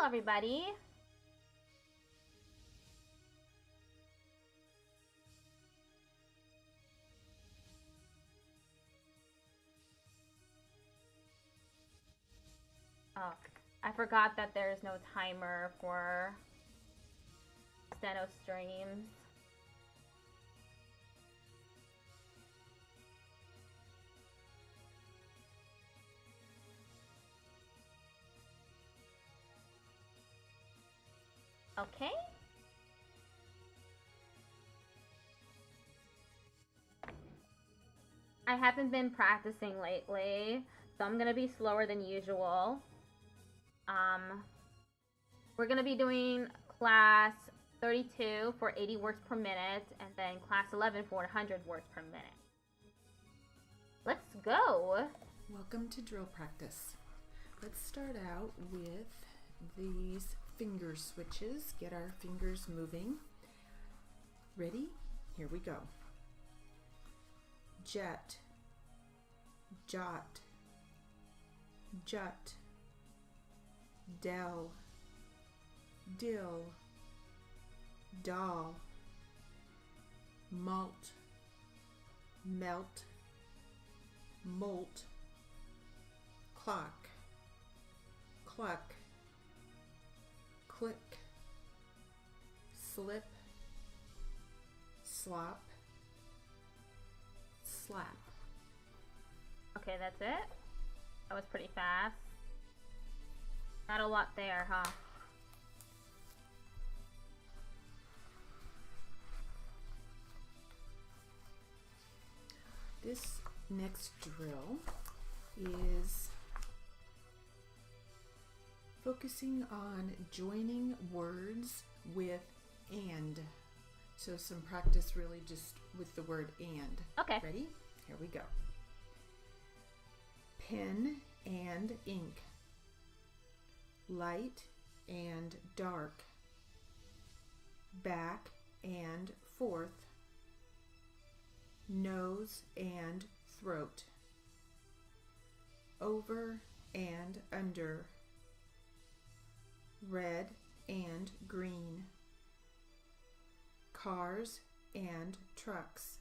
everybody. Oh, I forgot that there's no timer for steno streams. Okay. I haven't been practicing lately, so I'm gonna be slower than usual. We're gonna be doing class 32 for 80 words per minute, and then class 11 for 100 words per minute. Let's go! Welcome to drill practice. Let's start out with these finger switches. Get our fingers moving. Ready? Here we go. Jet, jot, jut, del, dill, doll, malt, melt, molt, clock, cluck, click, slip, slop, slap. Okay, that's it? That was pretty fast. Not a lot there, huh? This next drill is focusing on joining words with and. So some practice really just with the word and. Okay. Ready? Here we go. Pen and ink. Light and dark. Back and forth. Nose and throat. Over and under. Red and green. Cars and trucks.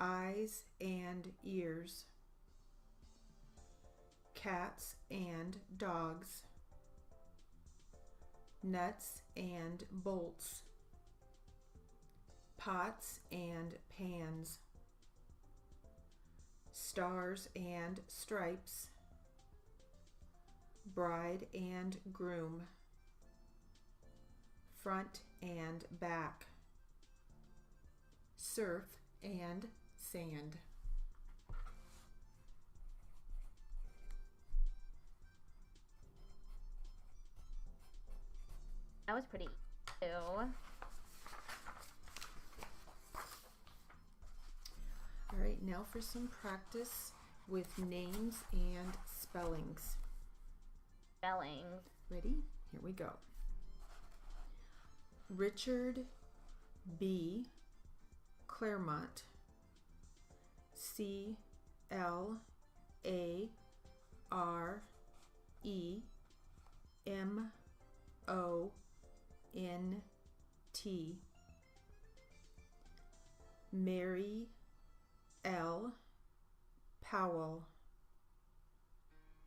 Eyes and ears. Cats and dogs. Nuts and bolts. Pots and pans. Stars and stripes. Bride and groom. Front and back. Surf and sand. That was pretty too. All right, now for some practice with names and spellings. Spellings. Ready? Here we go. Richard B. Claremont. C-L-A-R-E-M-O-N-T. Mary L. Powell.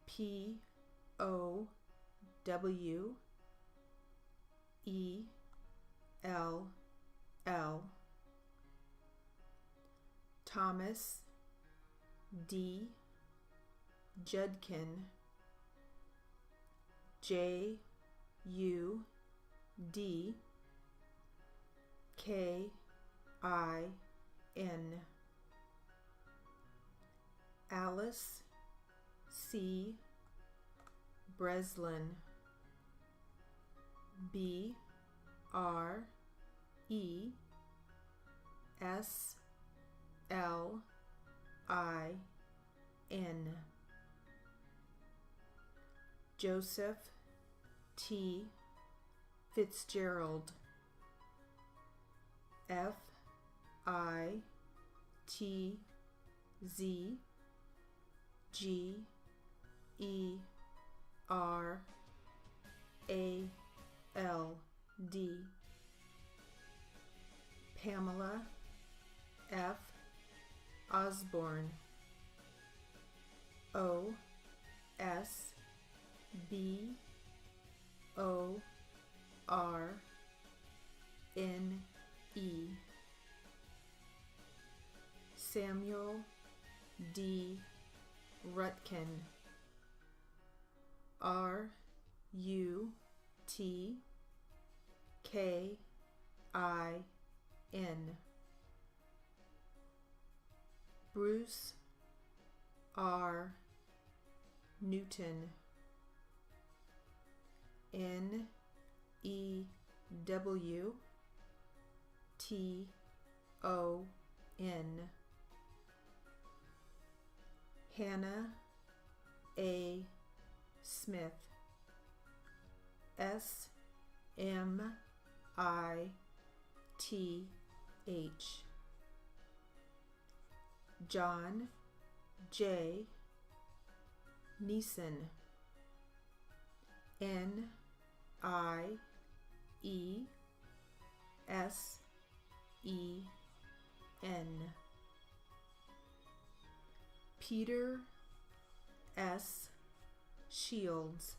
P-O-W-E-L-L. Thomas D. Judkin. J-U-D. K-I-N. Alice C. Breslin. B. R. E. S. L. I. N. Joseph T. Fitzgerald. F. I. T. Z. G. E. R. L D. Pamela F. Osborne, O S B O R N E. Samuel D. Rutkin, R U T K I N. Bruce R. Newton, N E W T O N. Hannah A. Smith, S M I T H. John J. Neeson, N I E S E N. Peter S. Shields,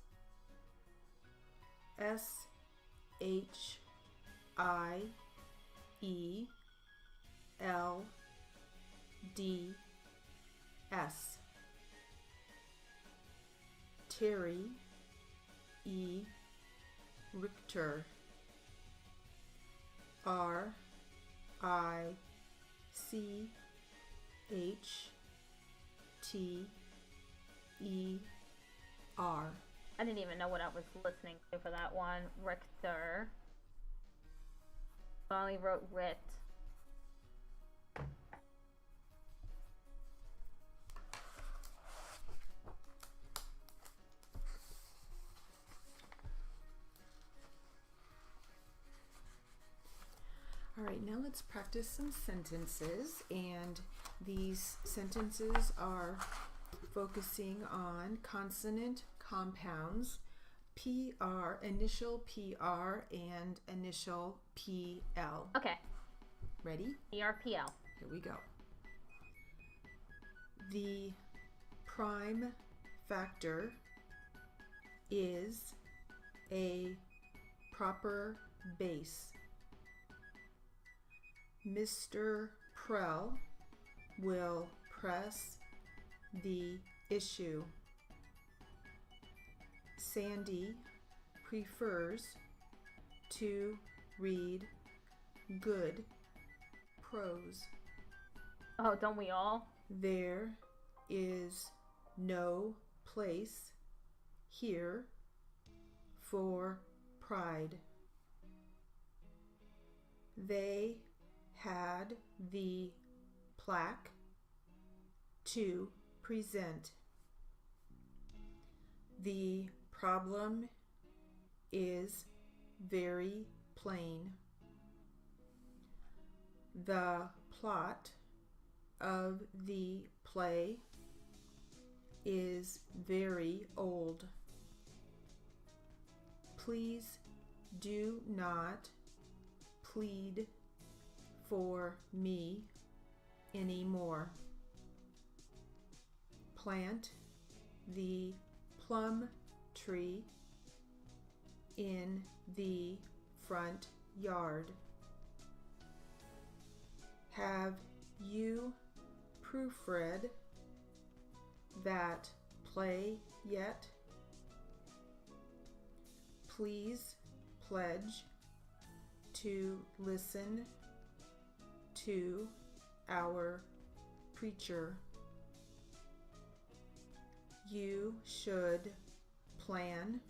S H I E L D S. Terry E. Richter, R I C H T E R. I didn't even know what I was listening to for that one. Richter. I only wrote Rit. All right, now let's practice some sentences, and these sentences are focusing on consonant compounds, PR, initial PR and initial PL. Okay. Ready? PRPL. Here we go. The prime factor is a proper base. Mr. Prell will press the issue. Sandy prefers to read good prose. Oh, don't we all? There is no place here for pride. They had the plaque to present. The problem is very plain. The plot of the play is very old. Please do not plead for me anymore. Plant the plum tree in the front yard. Have you proofread that play yet? Please pledge to listen to our preacher. You should plan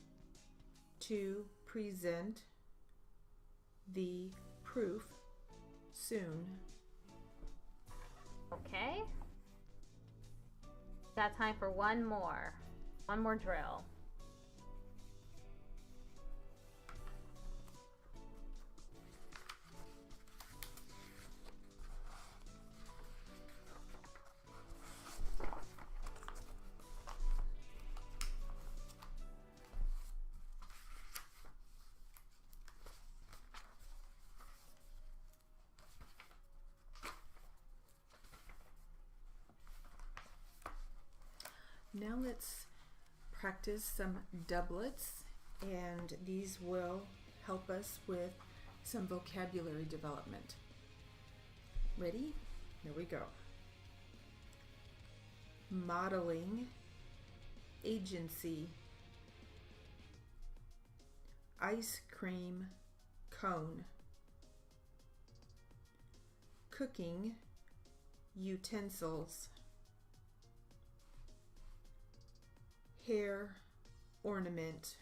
to present the proof soon. Okay. Got time for one more drill. Now let's practice some doublets, and these will help us with some vocabulary development. Ready? Here we go. Modeling, agency, ice cream cone, cooking utensils, hair ornament,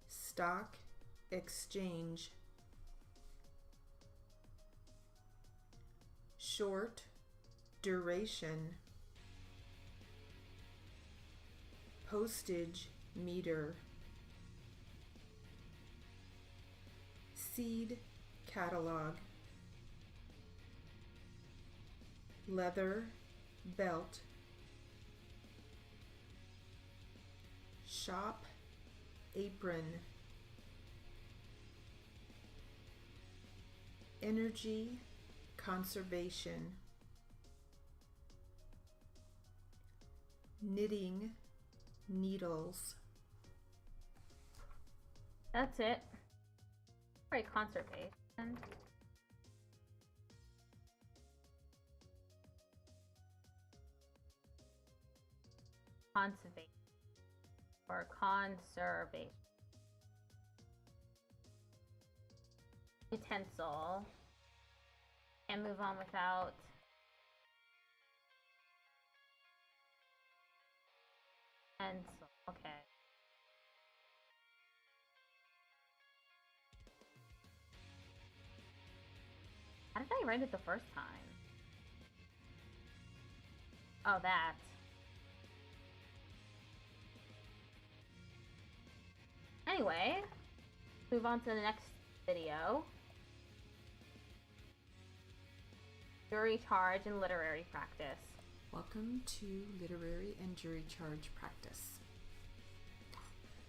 stock exchange, short duration, postage meter, seed catalog, leather belt, shop apron, energy conservation, knitting needles. That's it. Right, conservation. Conservation. Or conservation. Utensil. Can't move on without pencil. Okay. How did I write it the first time? Oh, that. Anyway, move on to the next video. Jury charge and literary practice. Welcome to literary and jury charge practice.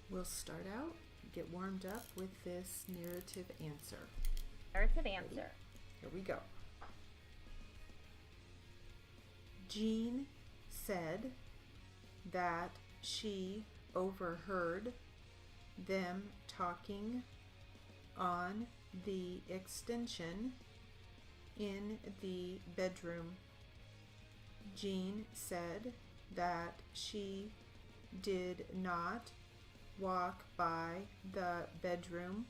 We'll start out, get warmed up with this narrative answer. Narrative answer. Here we go. Jean said that she overheard them talking on the extension in the bedroom. Jean said that she did not walk by the bedroom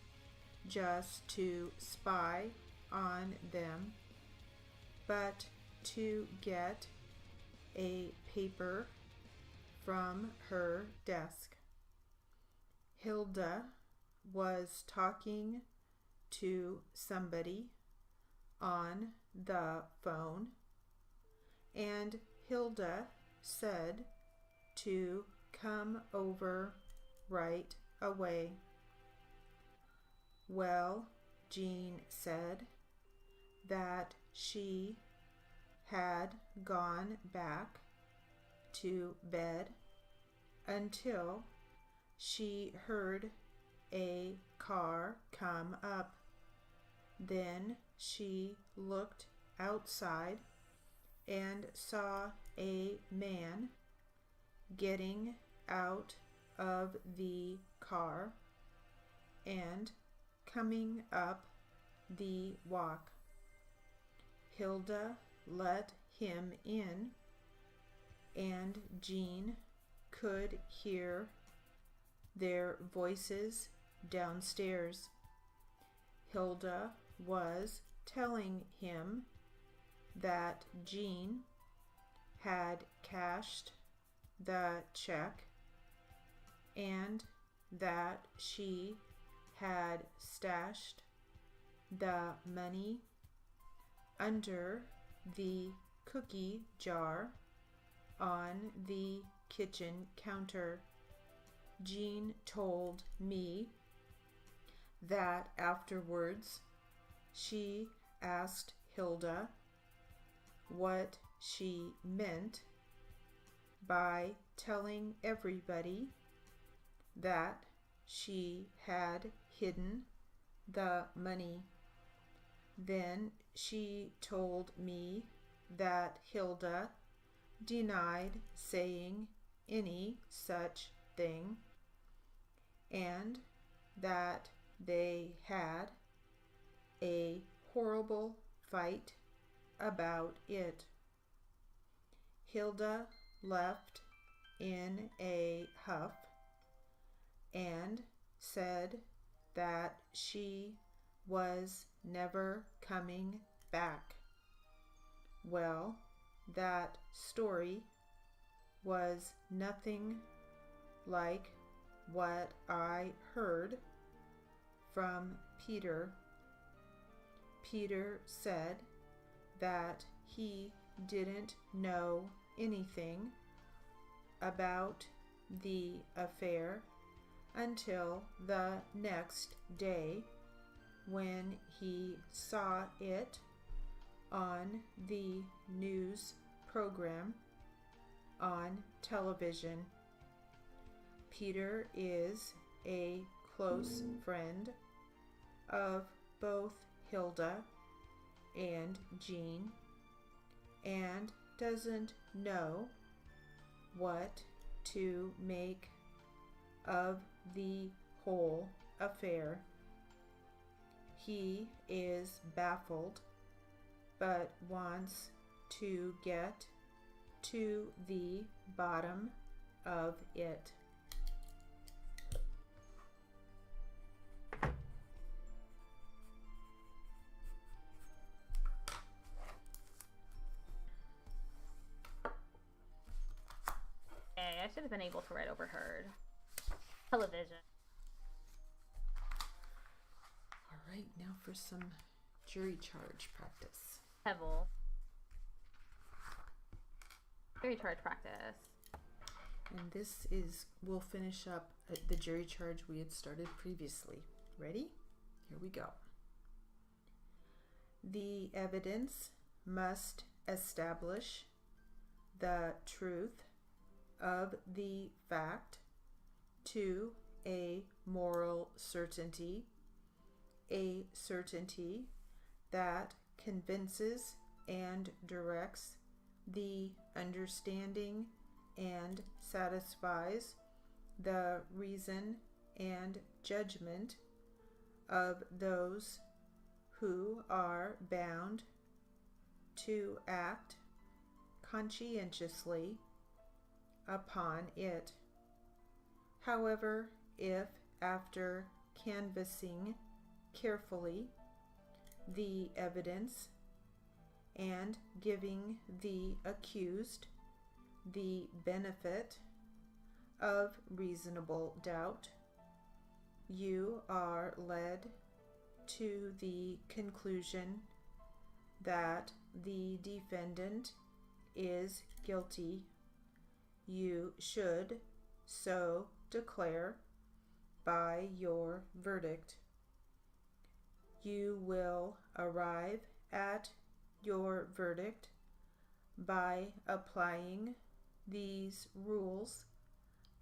just to spy on them, but to get a paper from her desk. Hilda was talking to somebody on the phone, and Hilda said to come over right away. Well, Jean said that she had gone back to bed until she heard a car come up. Then she looked outside and saw a man getting out of the car and coming up the walk. Hilda let him in, and Jean could hear their voices downstairs. Hilda was telling him that Jean had cashed the check and that she had stashed the money under the cookie jar on the kitchen counter. Jean told me that afterwards she asked Hilda what she meant by telling everybody that she had hidden the money. Then she told me that Hilda denied saying any such thing, and that they had a horrible fight about it. Hilda left in a huff and said that she was never coming back. Well, that story was nothing like what I heard from Peter. Peter said that he didn't know anything about the affair until the next day when he saw it on the news program on television. Peter is a close friend of both Hilda and Jean and doesn't know what to make of the whole affair. He is baffled but wants to get to the bottom of it. Okay, I should have been able to write overheard. Television. All right, now for some jury charge practice. Hevel. Jury charge practice. And this is, we'll finish up the jury charge we had started previously. Ready? Here we go. The evidence must establish the truth of the fact to a moral certainty, a certainty that convinces and directs the understanding and satisfies the reason and judgment of those who are bound to act conscientiously upon it. However, if after canvassing carefully the evidence and giving the accused the benefit of reasonable doubt, you are led to the conclusion that the defendant is guilty, you should so declare by your verdict. You will arrive at your verdict by applying these rules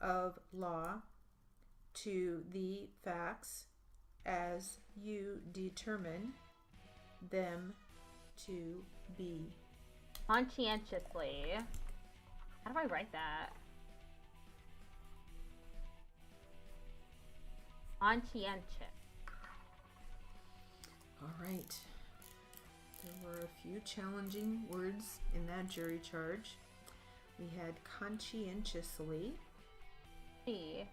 of law to the facts as you determine them to be. Conscientiously. How do I write that? Conscientious. All right. There were a few challenging words in that jury charge. We had conscientiously. Hey.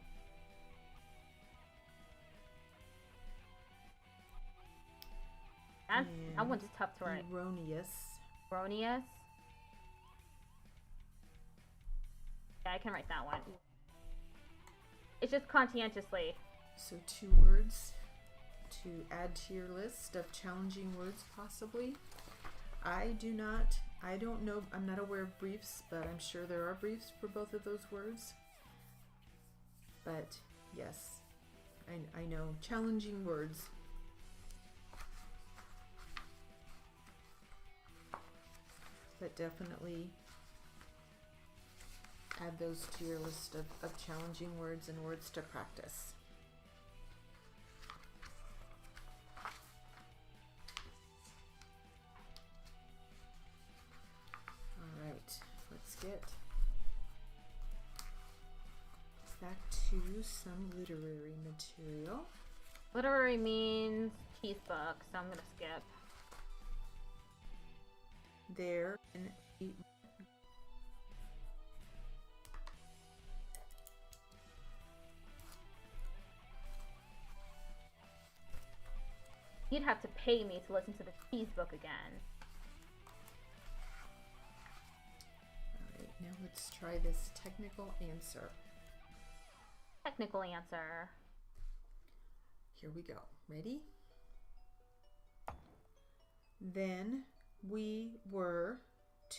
That one's tough to write. Erroneous. Erroneous. Yeah, I can write that one. It's just conscientiously. So 2 words to add to your list of challenging words possibly. I don't know, I'm not aware of briefs, but I'm sure there are briefs for both of those words. But yes, I know challenging words. But definitely add those to your list of challenging words and words to practice. All right, let's get back to some literary material. Literary means cheese book, so I'm gonna skip. There in the You'd have to pay me to listen to the cheese book again. Alright, now let's try this technical answer. Technical answer. Here we go. Ready? Then we were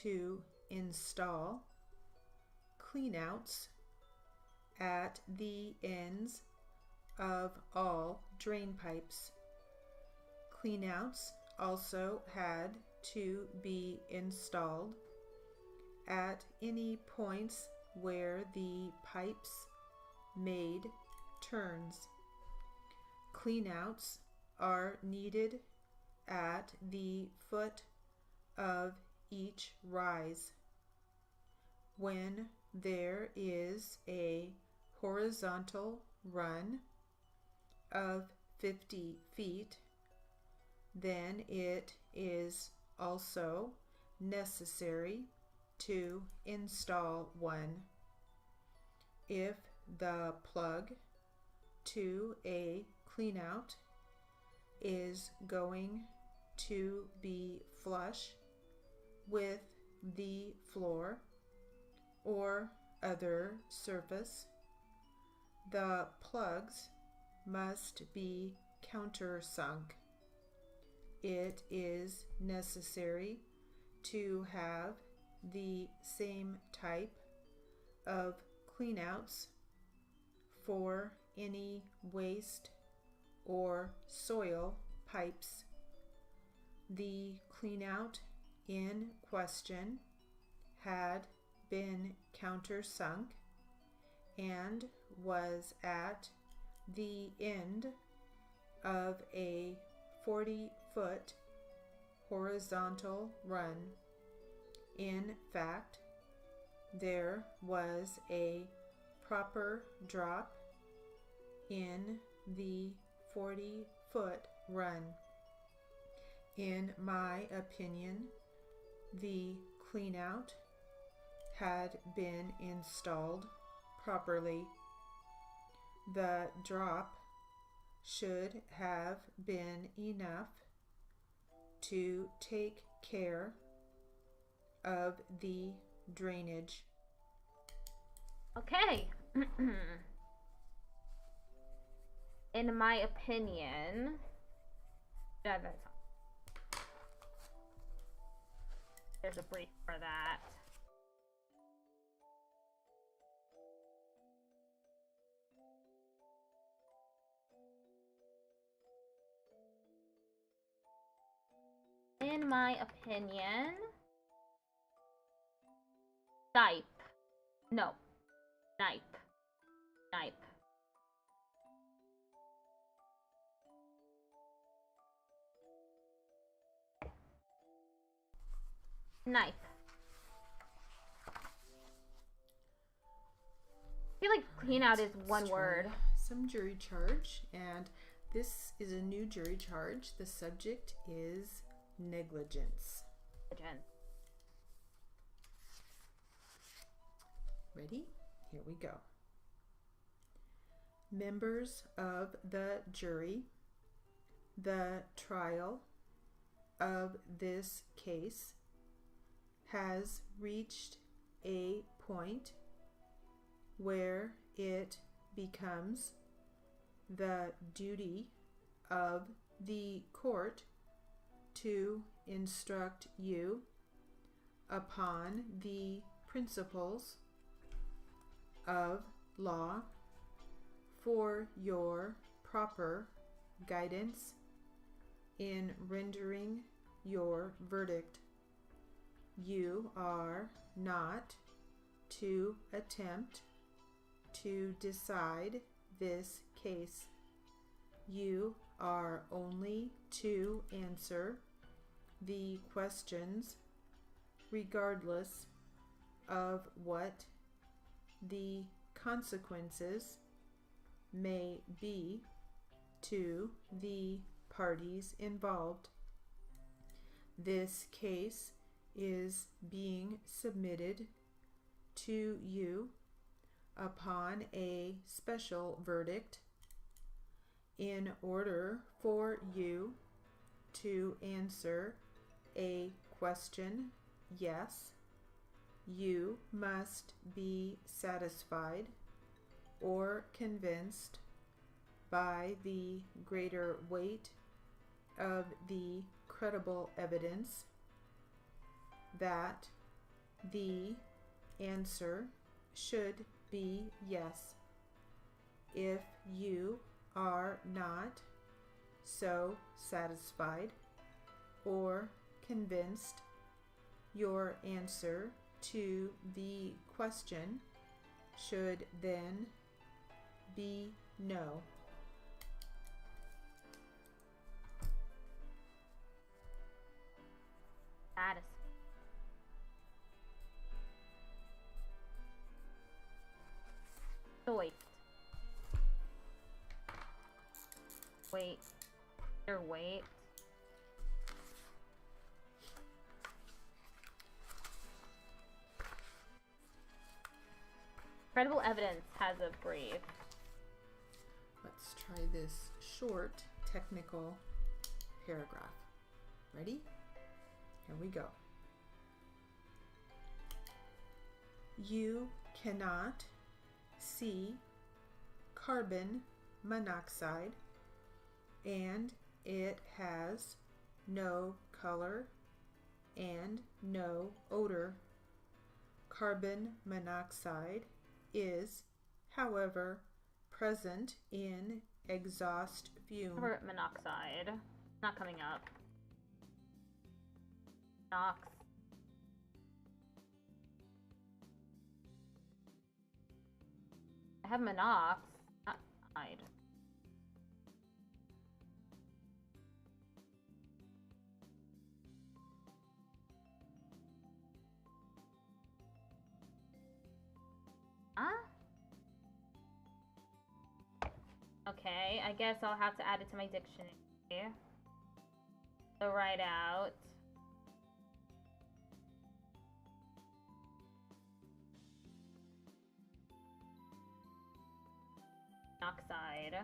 to install cleanouts at the ends of all drain pipes. Cleanouts also had to be installed at any points where the pipes made turns. Cleanouts are needed at the foot of each rise. When there is a horizontal run of 50 feet, then it is also necessary to install one. If the plug to a cleanout is going to be flush with the floor or other surface, the plugs must be countersunk. It is necessary to have the same type of cleanouts for any waste or soil pipes. The cleanout in question had been countersunk and was at the end of a 40-foot horizontal run. In fact, there was a proper drop in the 40-foot run. In my opinion, the cleanout had been installed properly. The drop should have been enough to take care of the drainage. Okay. In my opinion, there's a brief for that. In my opinion, knife. Knife. I feel like clean out is one word. Some jury charge, and this is a new jury charge. The subject is negligence. Ready? Here we go. Members of the jury, the trial of this case has reached a point where it becomes the duty of the court to instruct you upon the principles of law for your proper guidance in rendering your verdict. You are not to attempt to decide this case. You are only to answer the questions regardless of what the consequences may be to the parties involved. This case is being submitted to you upon a special verdict. In order for you to answer a question yes, you must be satisfied or convinced by the greater weight of the credible evidence that the answer should be yes. If you are not so satisfied or convinced, your answer to the question should then be no. Satisfied. Wait. Wait. Or wait. Credible evidence has a brief. Let's try this short technical paragraph. Ready? Here we go. You cannot see carbon monoxide, and it has no color and no odor. Carbon monoxide is, however, present in exhaust fume. Carbon monoxide. Not coming up. Nox. I have monox, not hide. Huh? Okay, I guess I'll have to add it to my dictionary. So write out. Monoxide.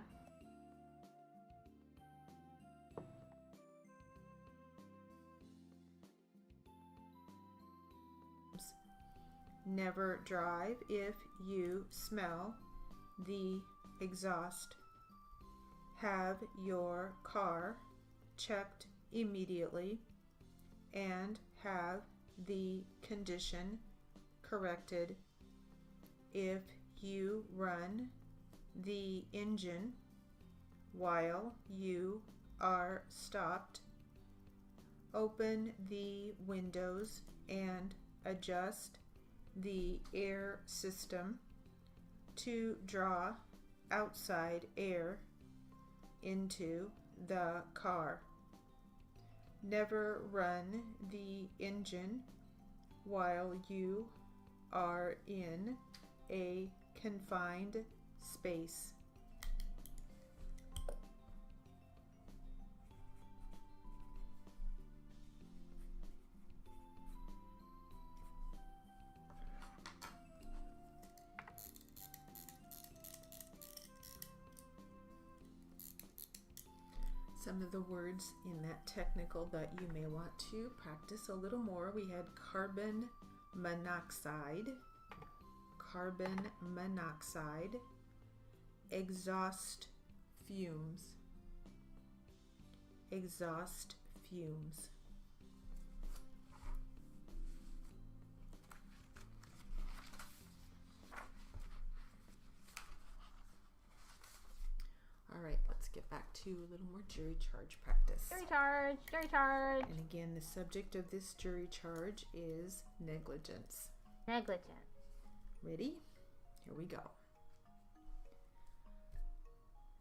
Never drive if you smell the exhaust. Have your car checked immediately and have the condition corrected. If you run the engine while you are stopped, open the windows and adjust the air system to draw outside air into the car. Never run the engine while you are in a confined space. Some of the words in that technical that you may want to practice a little more. We had carbon monoxide, exhaust fumes, exhaust fumes. All right, let's get back to a little more jury charge practice. Jury charge, jury charge. And again, the subject of this jury charge is negligence. Negligent. Ready? Here we go.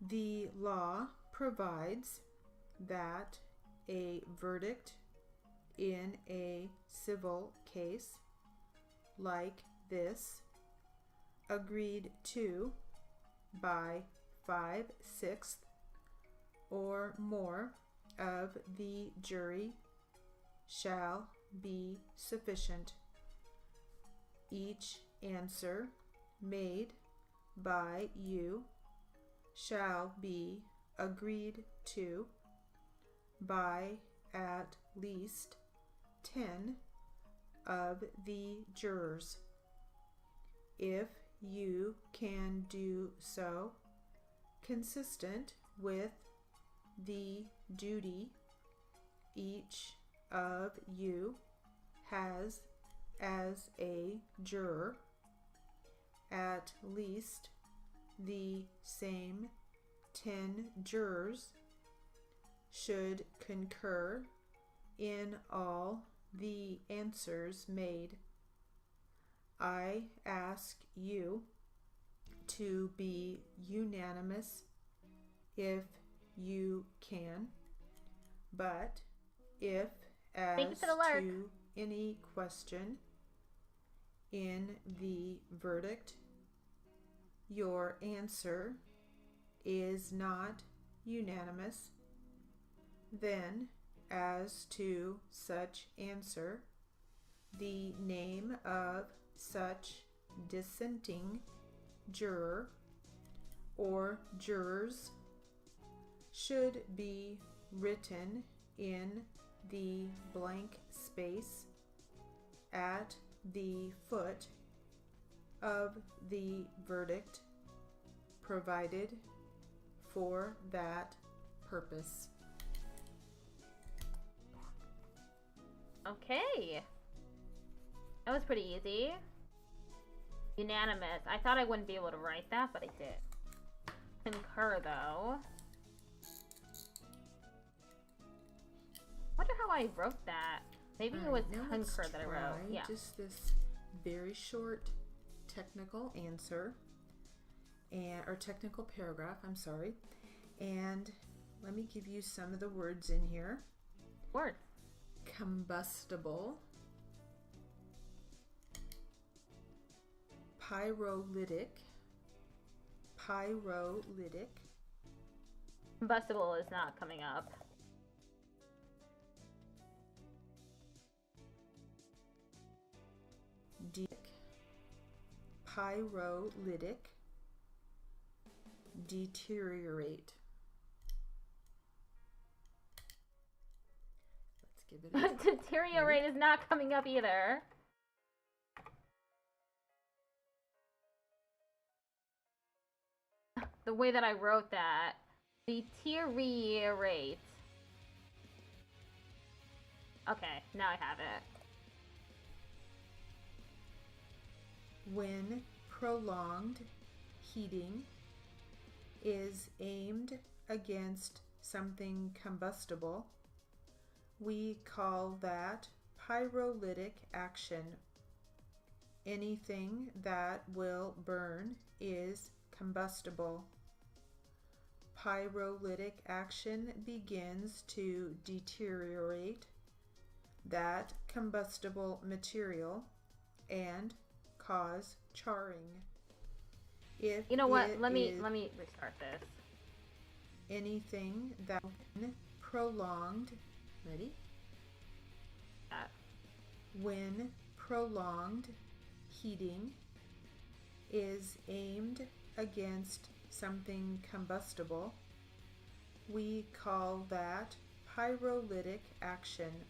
The law provides that a verdict in a civil case like this, agreed to by 5/6 or more of the jury shall be sufficient. Each answer made by you shall be agreed to by at least 10 of the jurors. If you can do so consistent with the duty each of you has as a juror, at least the same 10 jurors should concur in all the answers made. I ask you to be unanimous if you can, but if as to any question in the verdict your answer is not unanimous, then as to such answer the name of such dissenting juror or jurors should be written in the blank space at the foot of the verdict provided for that purpose. Okay. That was pretty easy. Unanimous. I thought I wouldn't be able to write that, but I did. Concur, though. Wonder how I wrote that. Maybe it was concur that I wrote. Yeah. Just this very short technical answer or technical paragraph, I'm sorry. And let me give you some of the words in here. Word. Combustible, pyrolytic, Combustible is not coming up. Pyrolytic, deteriorate. Let's give it a deteriorate is not coming up either. The way that I wrote that. Deteriorate. Okay, now I have it. When prolonged heating is aimed against something combustible, we call that pyrolytic action. Anything that will burn is combustible. Pyrolytic action begins to deteriorate that combustible material and cause charring. If you know what, let me restart this. Anything that prolonged, ready? When prolonged heating is aimed against something combustible, we call that pyrolytic action.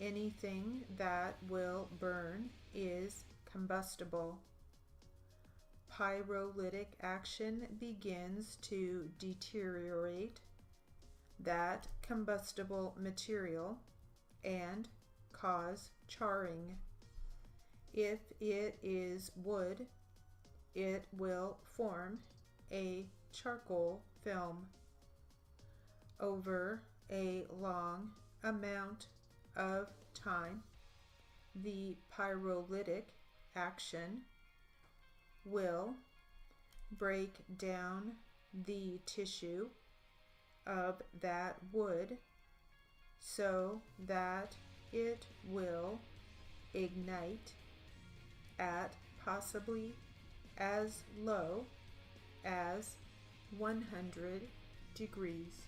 Anything that will burn is combustible. Pyrolytic action begins to deteriorate that combustible material and cause charring. If it is wood, it will form a charcoal film. Over a long amount of time, the pyrolytic action will break down the tissue of that wood so that it will ignite at possibly as low as 100 degrees.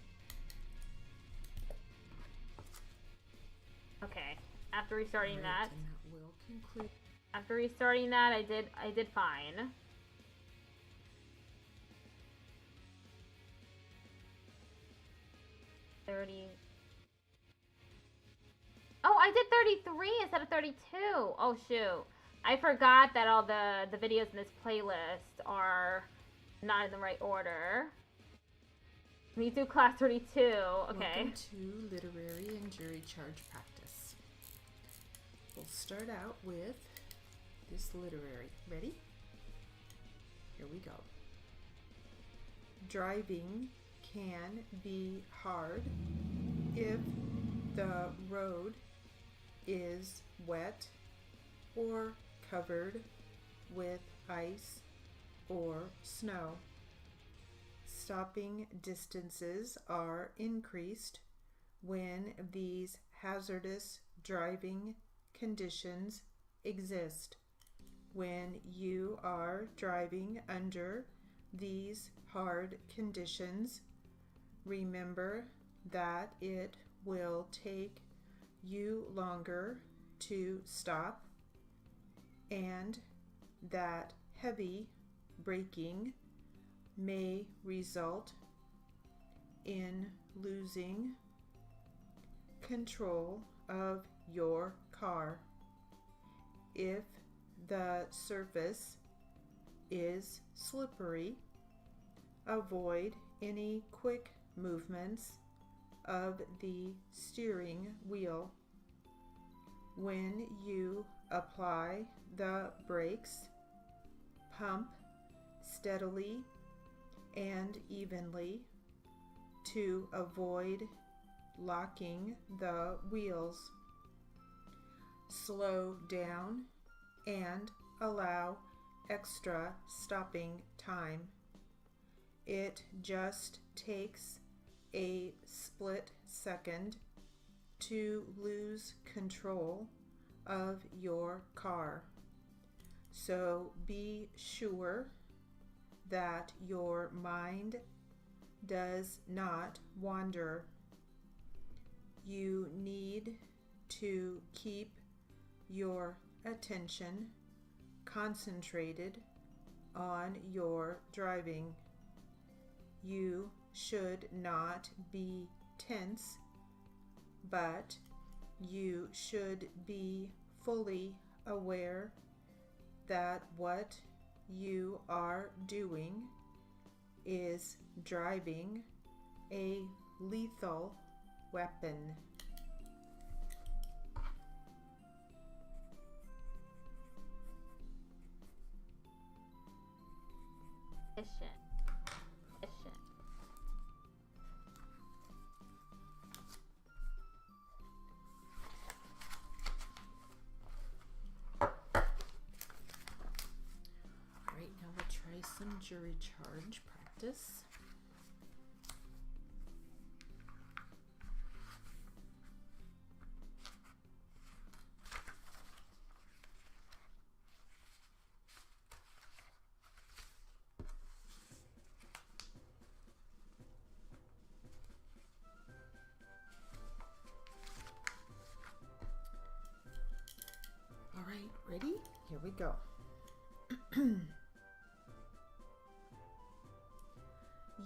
Okay. After restarting that. And that will conclude. After restarting that, I did fine. Oh, I did 33 instead of 32. Oh shoot. I forgot that all the videos in this playlist are not in the right order. We do class 32. Okay. Welcome to literary and jury charge practice. We'll start out with this literary. Ready? Here we go. Driving can be hard if the road is wet or covered with ice or snow. Stopping distances are increased when these hazardous driving conditions exist. When you are driving under these hard conditions, remember that it will take you longer to stop and that heavy braking may result in losing control of your car. If the surface is slippery, avoid any quick movements of the steering wheel. When you apply the brakes, pump steadily and evenly to avoid locking the wheels. Slow down and allow extra stopping time. It just takes a split second to lose control of your car. So be sure that your mind does not wander. You need to keep your attention concentrated on your driving. You should not be tense, but you should be fully aware that what you are doing is driving a lethal weapon. Efficient. Some jury charge practice. All right, ready? Here we go.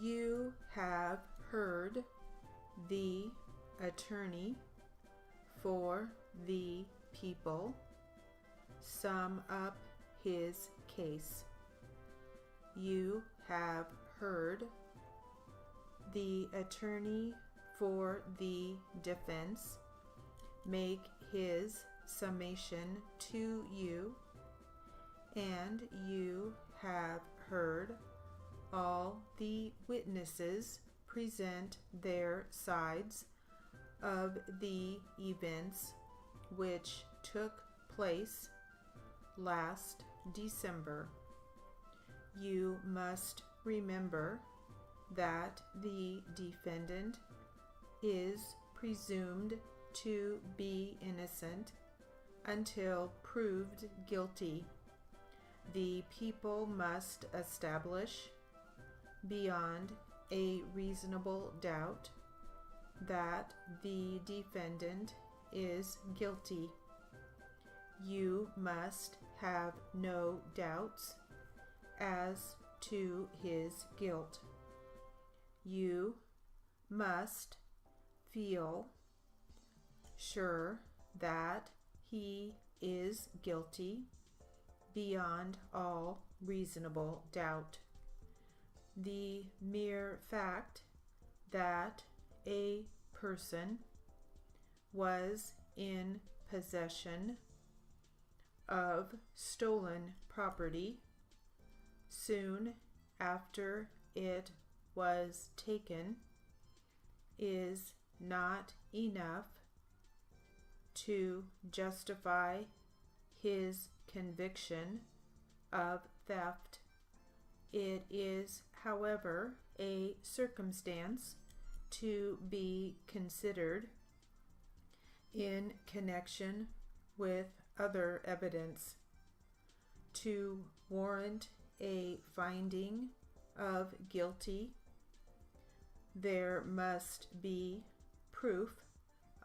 You have heard the attorney for the people sum up his case. You have heard the attorney for the defense make his summation to you, and you have heard all the witnesses present their sides of the events which took place last December. You must remember that the defendant is presumed to be innocent until proved guilty. the people must establish beyond a reasonable doubt that the defendant is guilty. You must have no doubts as to his guilt. You must feel sure that he is guilty beyond all reasonable doubt. The mere fact that a person was in possession of stolen property soon after it was taken is not enough to justify his conviction of theft. It is, however, a circumstance to be considered in connection with other evidence to warrant a finding of guilty. There must be proof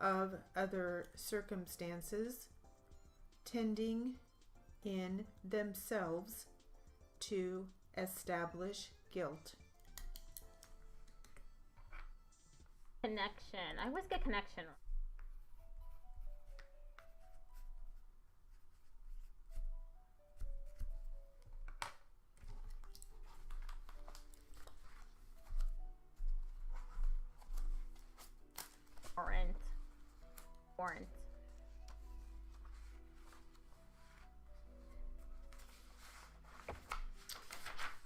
of other circumstances tending in themselves to establish guilt. Connection. I always get connection. Warrant.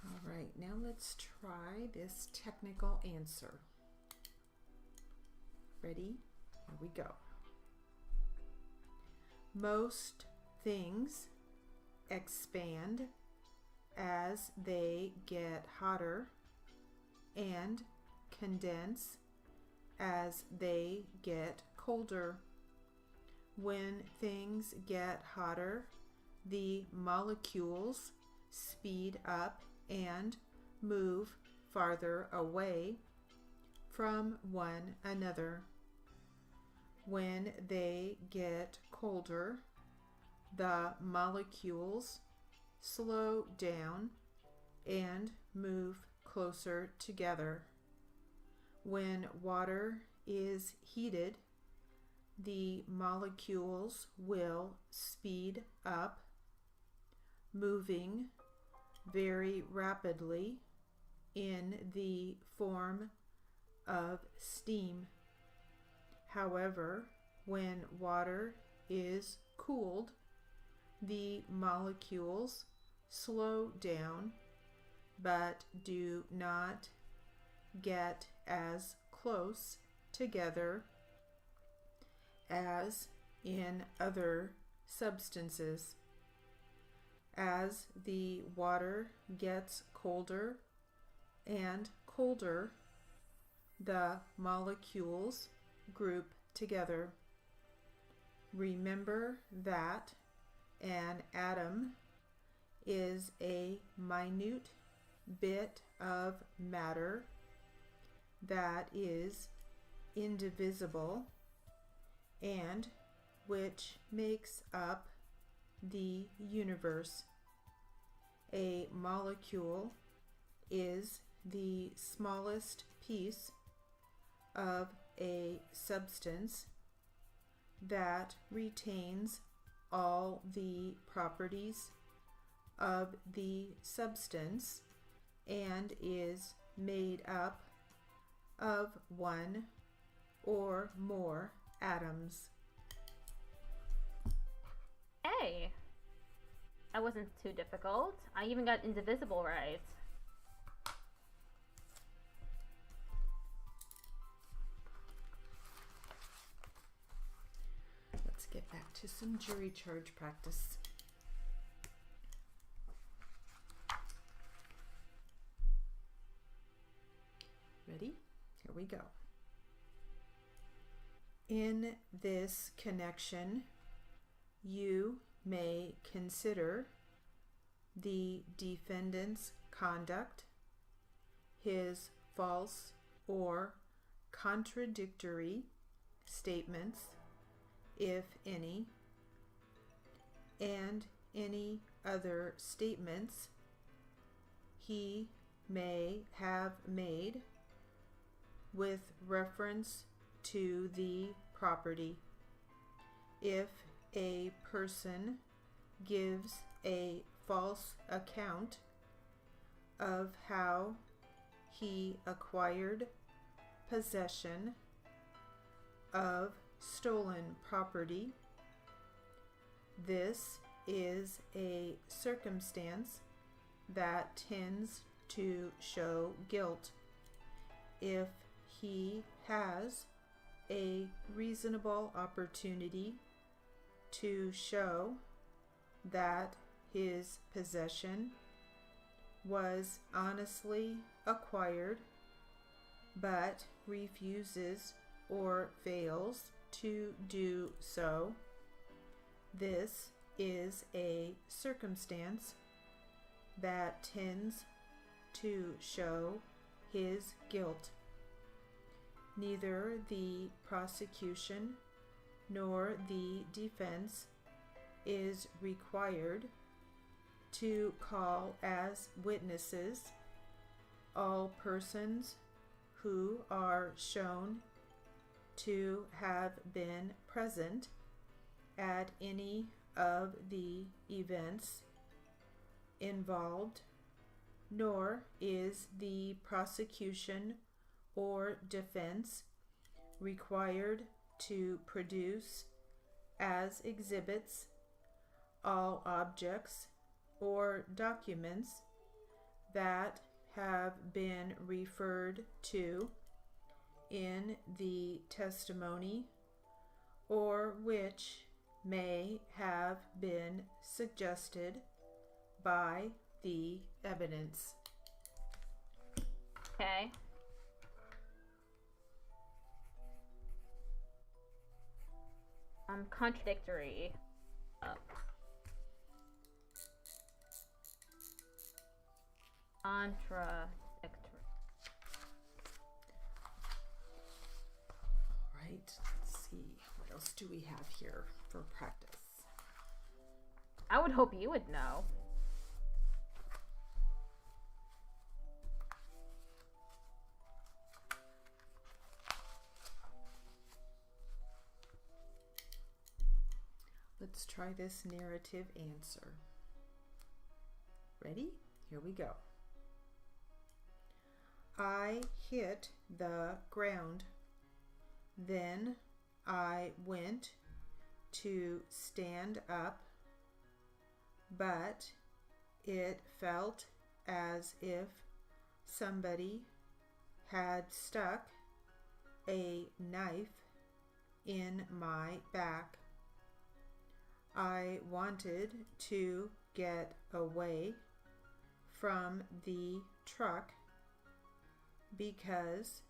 All right, now let's try this technical answer. Ready? Here we go. Most things expand as they get hotter and condense as they get colder. When things get hotter, the molecules speed up and move farther away from one another. When they get colder, the molecules slow down and move closer together. When water is heated, the molecules will speed up, moving very rapidly in the form of steam. However, when water is cooled, the molecules slow down but do not get as close together as in other substances. As the water gets colder and colder, the molecules group together. Remember that an atom is a minute bit of matter that is indivisible and which makes up the universe. A molecule is the smallest piece of a substance that retains all the properties of the substance and is made up of one or more atoms. Hey, that wasn't too difficult. I even got indivisible right. Let's get back to some jury charge practice. Ready? Here we go. In this connection, you may consider the defendant's conduct, his false or contradictory statements, if any, and any other statements he may have made with reference to the property. If a person gives a false account of how he acquired possession of stolen property, this is a circumstance that tends to show guilt. If he has a reasonable opportunity to show that his possession was honestly acquired, but refuses or fails to do so, this is a circumstance that tends to show his guilt. Neither the prosecution nor the defense is required to call as witnesses all persons who are shown to have been present at any of the events involved, nor is the prosecution or defense required to produce as exhibits all objects or documents that have been referred to in the testimony or which may have been suggested by the evidence. Okay. Contradictory. Contradictory. Right, let's see. What else do we have here for practice? I would hope you would know. Let's try this narrative answer. Ready? Here we go. I hit the ground. Then I went to stand up, but it felt as if somebody had stuck a knife in my back. I wanted to get away from the truck because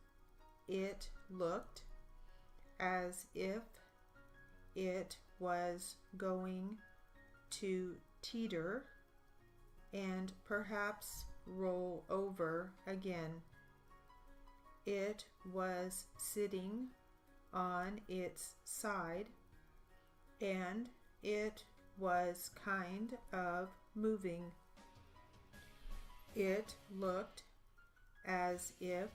it looked as if it was going to teeter and perhaps roll over again. It was sitting on its side and it was kind of moving. It looked as if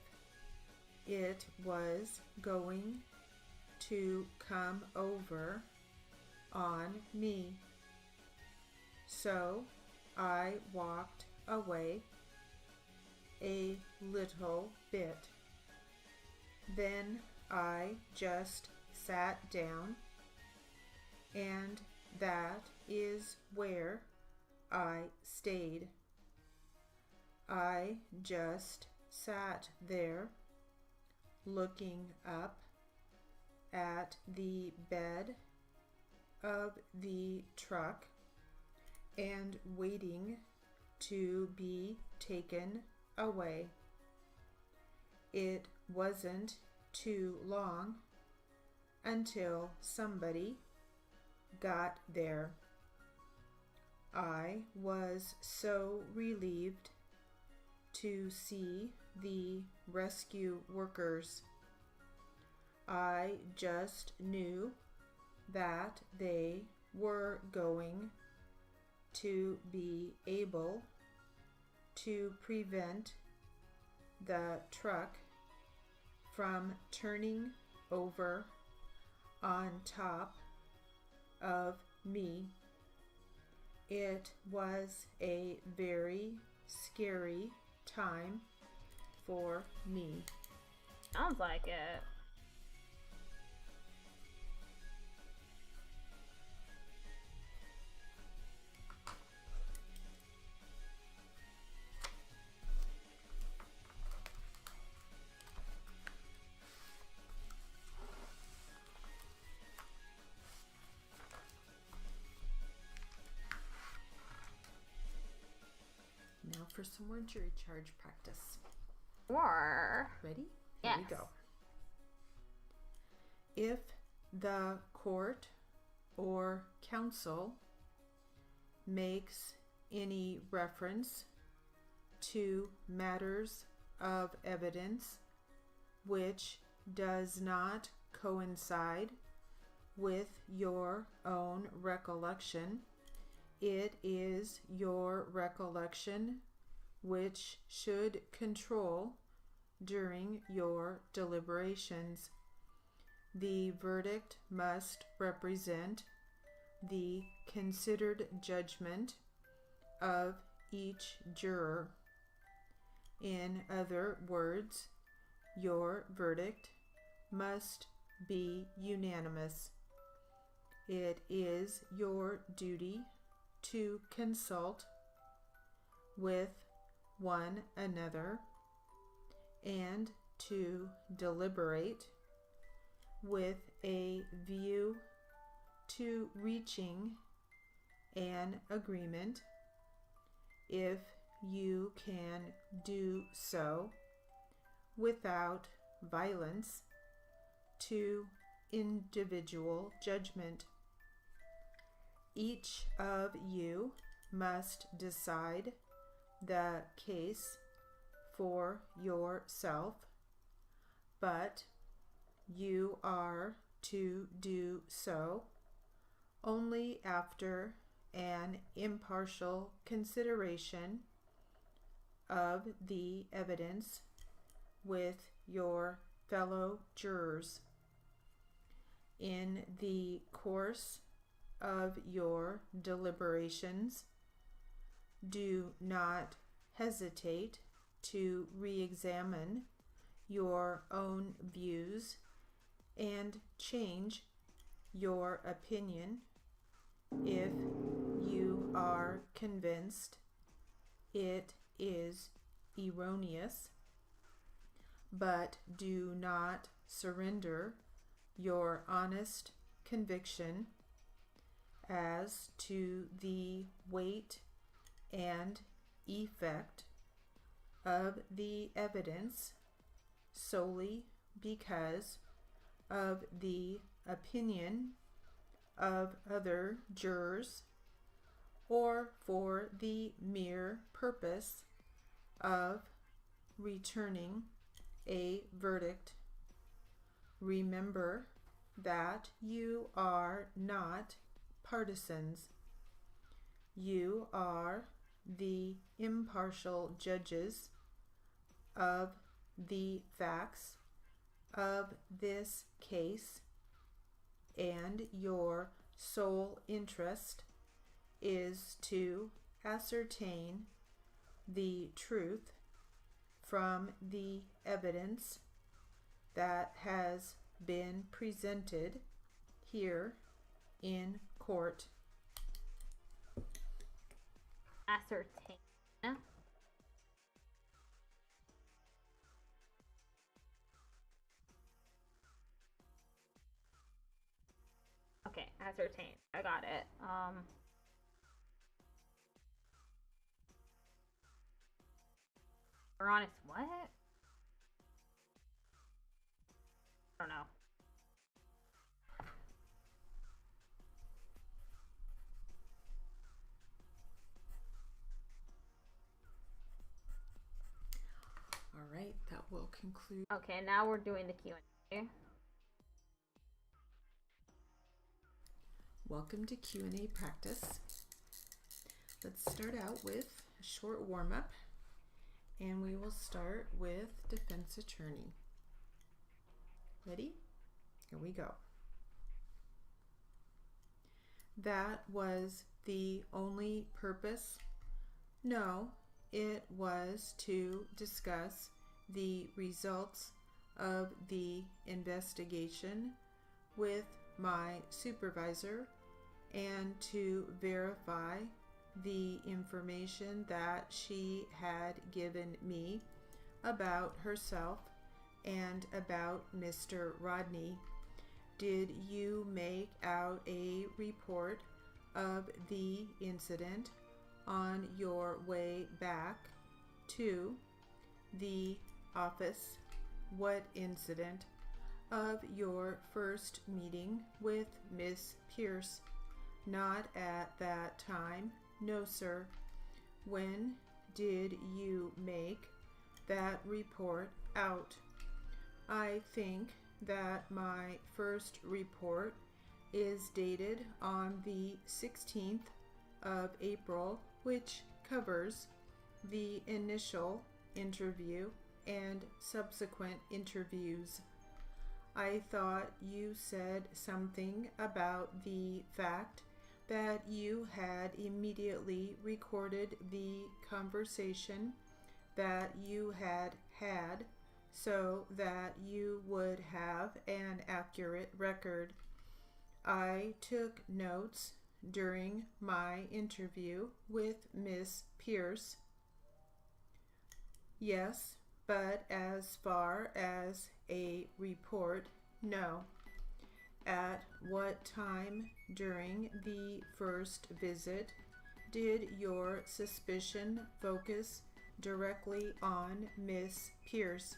it was going to come over on me. So I walked away a little bit. Then I just sat down, and that is where I stayed. I just sat there looking up at the bed of the truck and waiting to be taken away. It wasn't too long until somebody got there. I was so relieved to see the rescue workers. I just knew that they were going to be able to prevent the truck from turning over on top of me. It was a very scary time for me. Sounds like it. Now for some more jury charge practice. Or Ready? yes. Here we go. If the court or counsel makes any reference to matters of evidence which does not coincide with your own recollection, it is your recollection which should control during your deliberations. The verdict must represent the considered judgment of each juror. In other words, your verdict must be unanimous. It is your duty to consult with one another and to deliberate with a view to reaching an agreement. If you can do so without violence to individual judgment. Each of you must decide the case for yourself, but you are to do so only after an impartial consideration of the evidence with your fellow jurors. In the course of your deliberations, do not hesitate to re-examine your own views and change your opinion if you are convinced it is erroneous, but do not surrender your honest conviction as to the weight and effect of the evidence solely because of the opinion of other jurors or for the mere purpose of returning a verdict. Remember that you are not partisans. You are the impartial judges of the facts of this case, and your sole interest is to ascertain the truth from the evidence that has been presented here in court. ascertain. Okay, ascertain. I got it. We're honest. What? I don't know. right, that will conclude. Okay, now we're doing the Q&A. Welcome to Q&A practice. Let's start out with a short warm-up, and we will start with defense attorney. Ready? Here we go. That was the only purpose? No, it was to discuss the results of the investigation with my supervisor and to verify the information that she had given me about herself and about Mr. Rodney. Did you make out a report of the incident on your way back to the office? What incident? Of your first meeting with Miss Pierce. Not at that time. No, sir. When did you make that report out? I think that my first report is dated on the 16th of April, which covers the initial interview and subsequent interviews. I thought you said something about the fact that you had immediately recorded the conversation that you had had so that you would have an accurate record. I took notes during my interview with Miss Pierce. Yes, but as far as a report, no. At what time during the first visit did your suspicion focus directly on Miss Pierce?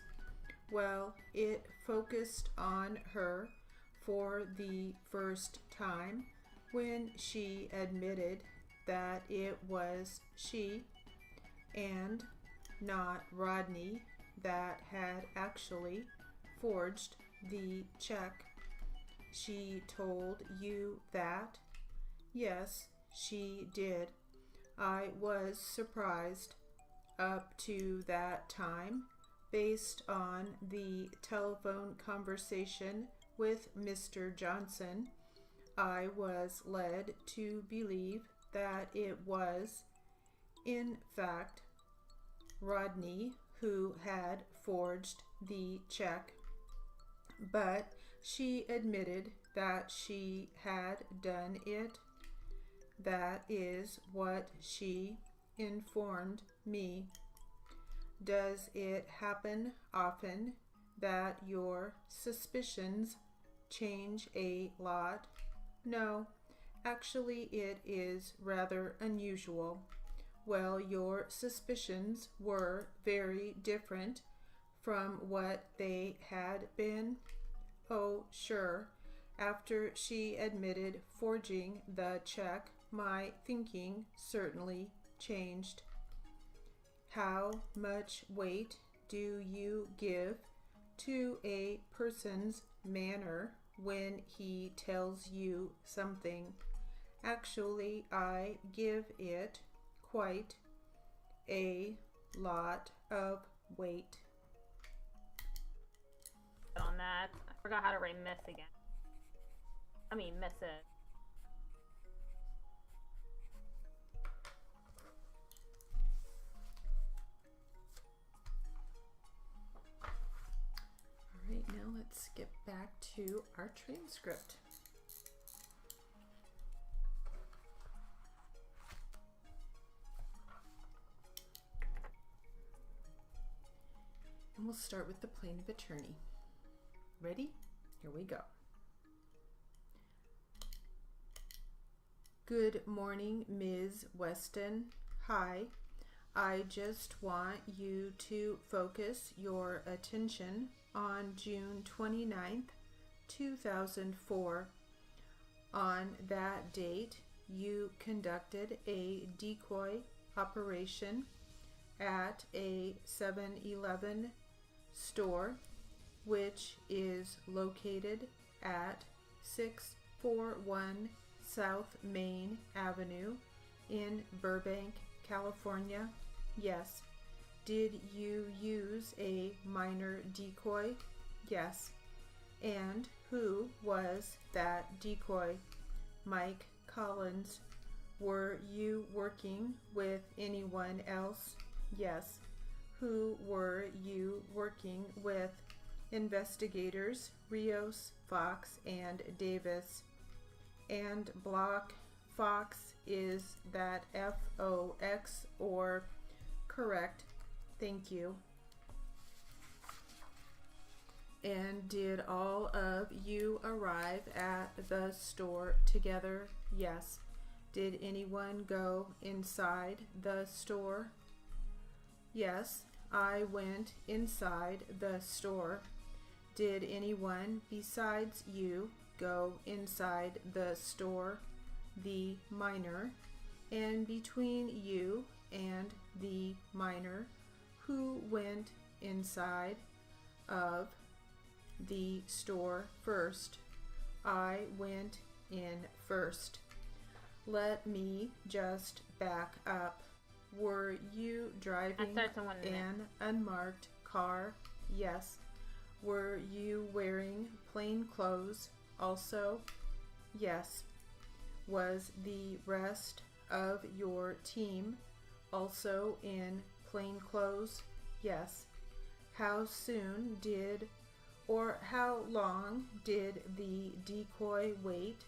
Well, it focused on her for the first time when she admitted that it was she and not Rodney that had actually forged the check. She told you that? Yes, she did. I was surprised. Up to that time, based on the telephone conversation with Mr. Johnson, I was led to believe that it was, in fact, Rodney who had forged the check. But she admitted that she had done it. That is what she informed me. Does it happen often that your suspicions change a lot? No, actually it is rather unusual. Well, your suspicions were very different from what they had been. Oh, sure. After she admitted forging the check, my thinking certainly changed. How much weight do you give to a person's manner when he tells you something? Actually, I give it quite a lot of weight. On that, I forgot how to write miss again. Miss it. All right, now let's get back to our transcript. And we'll start with the plaintiff attorney. Ready? Here we go. Good morning, Ms. Weston. Hi. I just want you to focus your attention on June 29th, 2004. On that date, you conducted a decoy operation at a 7-Eleven store, which is located at 641 South Main Avenue in Burbank, California? Yes. Did you use a minor decoy? Yes. And who was that decoy? Mike Collins. Were you working with anyone else? Yes. Who were you working with? Investigators Rios, Fox, and Davis. And block Fox, is that F-O-X or correct? Thank you. And did all of you arrive at the store together? Yes. Did anyone go inside the store? Yes, I went inside the store. Did anyone besides you go inside the store? The minor. And between you and the minor, who went inside of the store first? I went in first. Let me just back up. Were you driving an unmarked car? Yes. Were you wearing plain clothes also? Yes. Was the rest of your team also in plain clothes? Yes. How soon did or how long did the decoy wait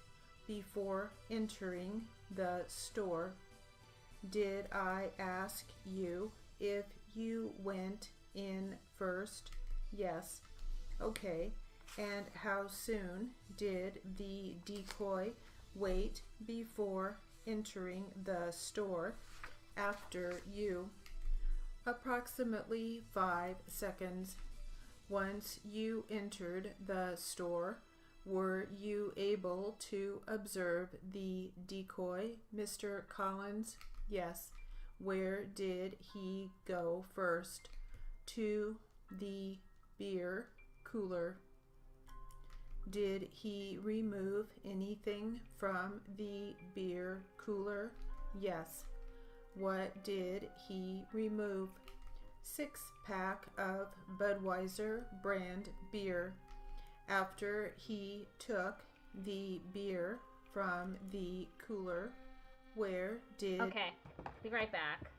before entering the store? Did I ask you if you went in first? Yes. Okay. And how soon did the decoy wait before entering the store after you? Approximately 5 seconds. Once you entered the store, were you able to observe the decoy, Mr. Collins? Yes. Where did he go first? To the beer cooler. Did he remove anything from the beer cooler? Yes. What did he remove? 6-pack of Budweiser brand beer. After he took the beer from the cooler, where did... Okay, be right back.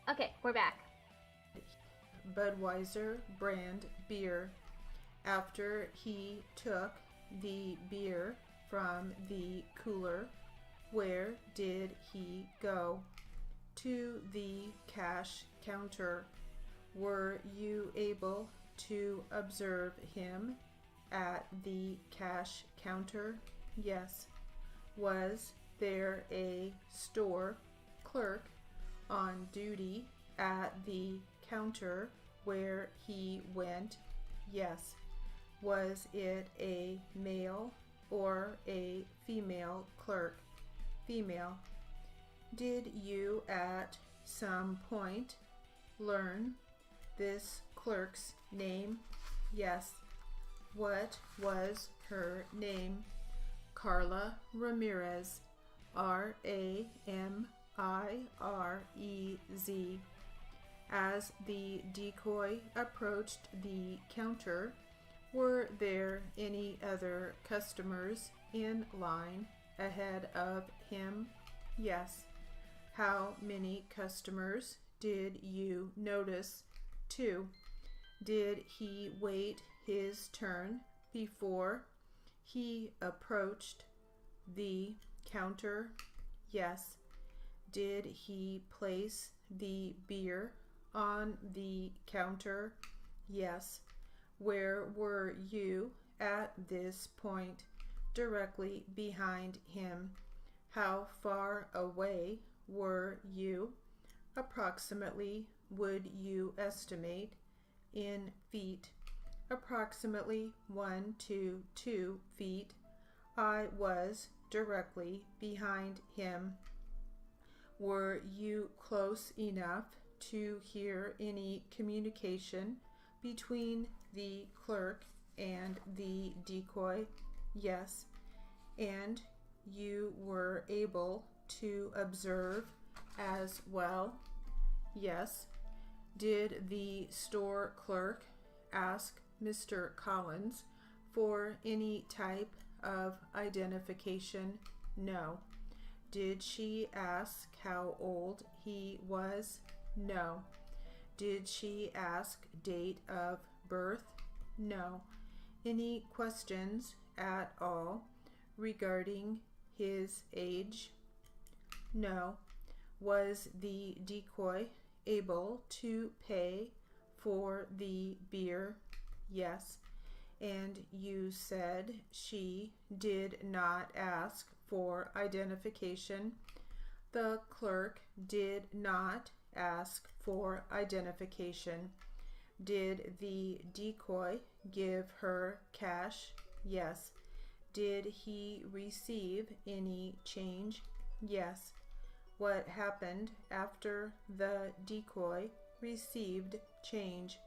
Okay, we're back. Budweiser brand beer. After he took the beer from the cooler, where did he go? To the cash counter. Were you able to observe him at the cash counter? Yes. Was there a store clerk on duty at the counter where he went? Yes. Was it a male or a female clerk? Female. Did you at some point learn this clerk's name? Yes. What was her name? Carla Ramirez. Ramirez. As the decoy approached the counter, were there any other customers in line ahead of him? Yes. How many customers did you notice? 2. Did he wait his turn before he approached the counter? Yes. Did he place the beer on the counter? Yes. Where were you at this point? Directly behind him. How far away were you? Approximately, would you estimate in feet? Approximately 1 to 2 feet. I was directly behind him. Were you close enough to hear any communication between the clerk and the decoy? Yes. And you were able to observe as well? Yes. Did the store clerk ask Mr. Collins for any type of identification? No. Did she ask how old he was? No. Did she ask date of birth? No. Any questions at all regarding his age? No. Was the decoy able to pay for the beer? Yes. And you said she did not ask for identification? The clerk did not ask for identification. Did the decoy give her cash? Yes. Did he receive any change? Yes. What happened after the decoy received change?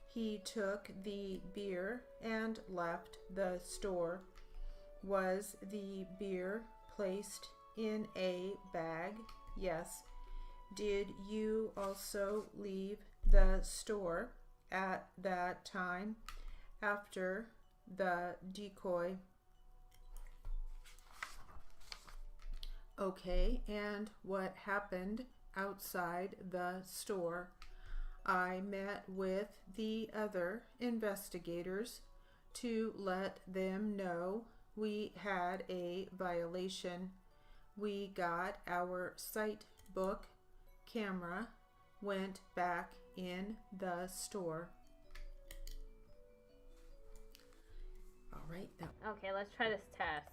He took the beer and left the store. Was the beer placed in a bag? Yes. Did you also leave the store at that time after the decoy? Okay, and what happened outside the store? I met with the other investigators to let them know we had a violation. We got our sight book camera, went back in the store. All right, now. Okay, let's try this test.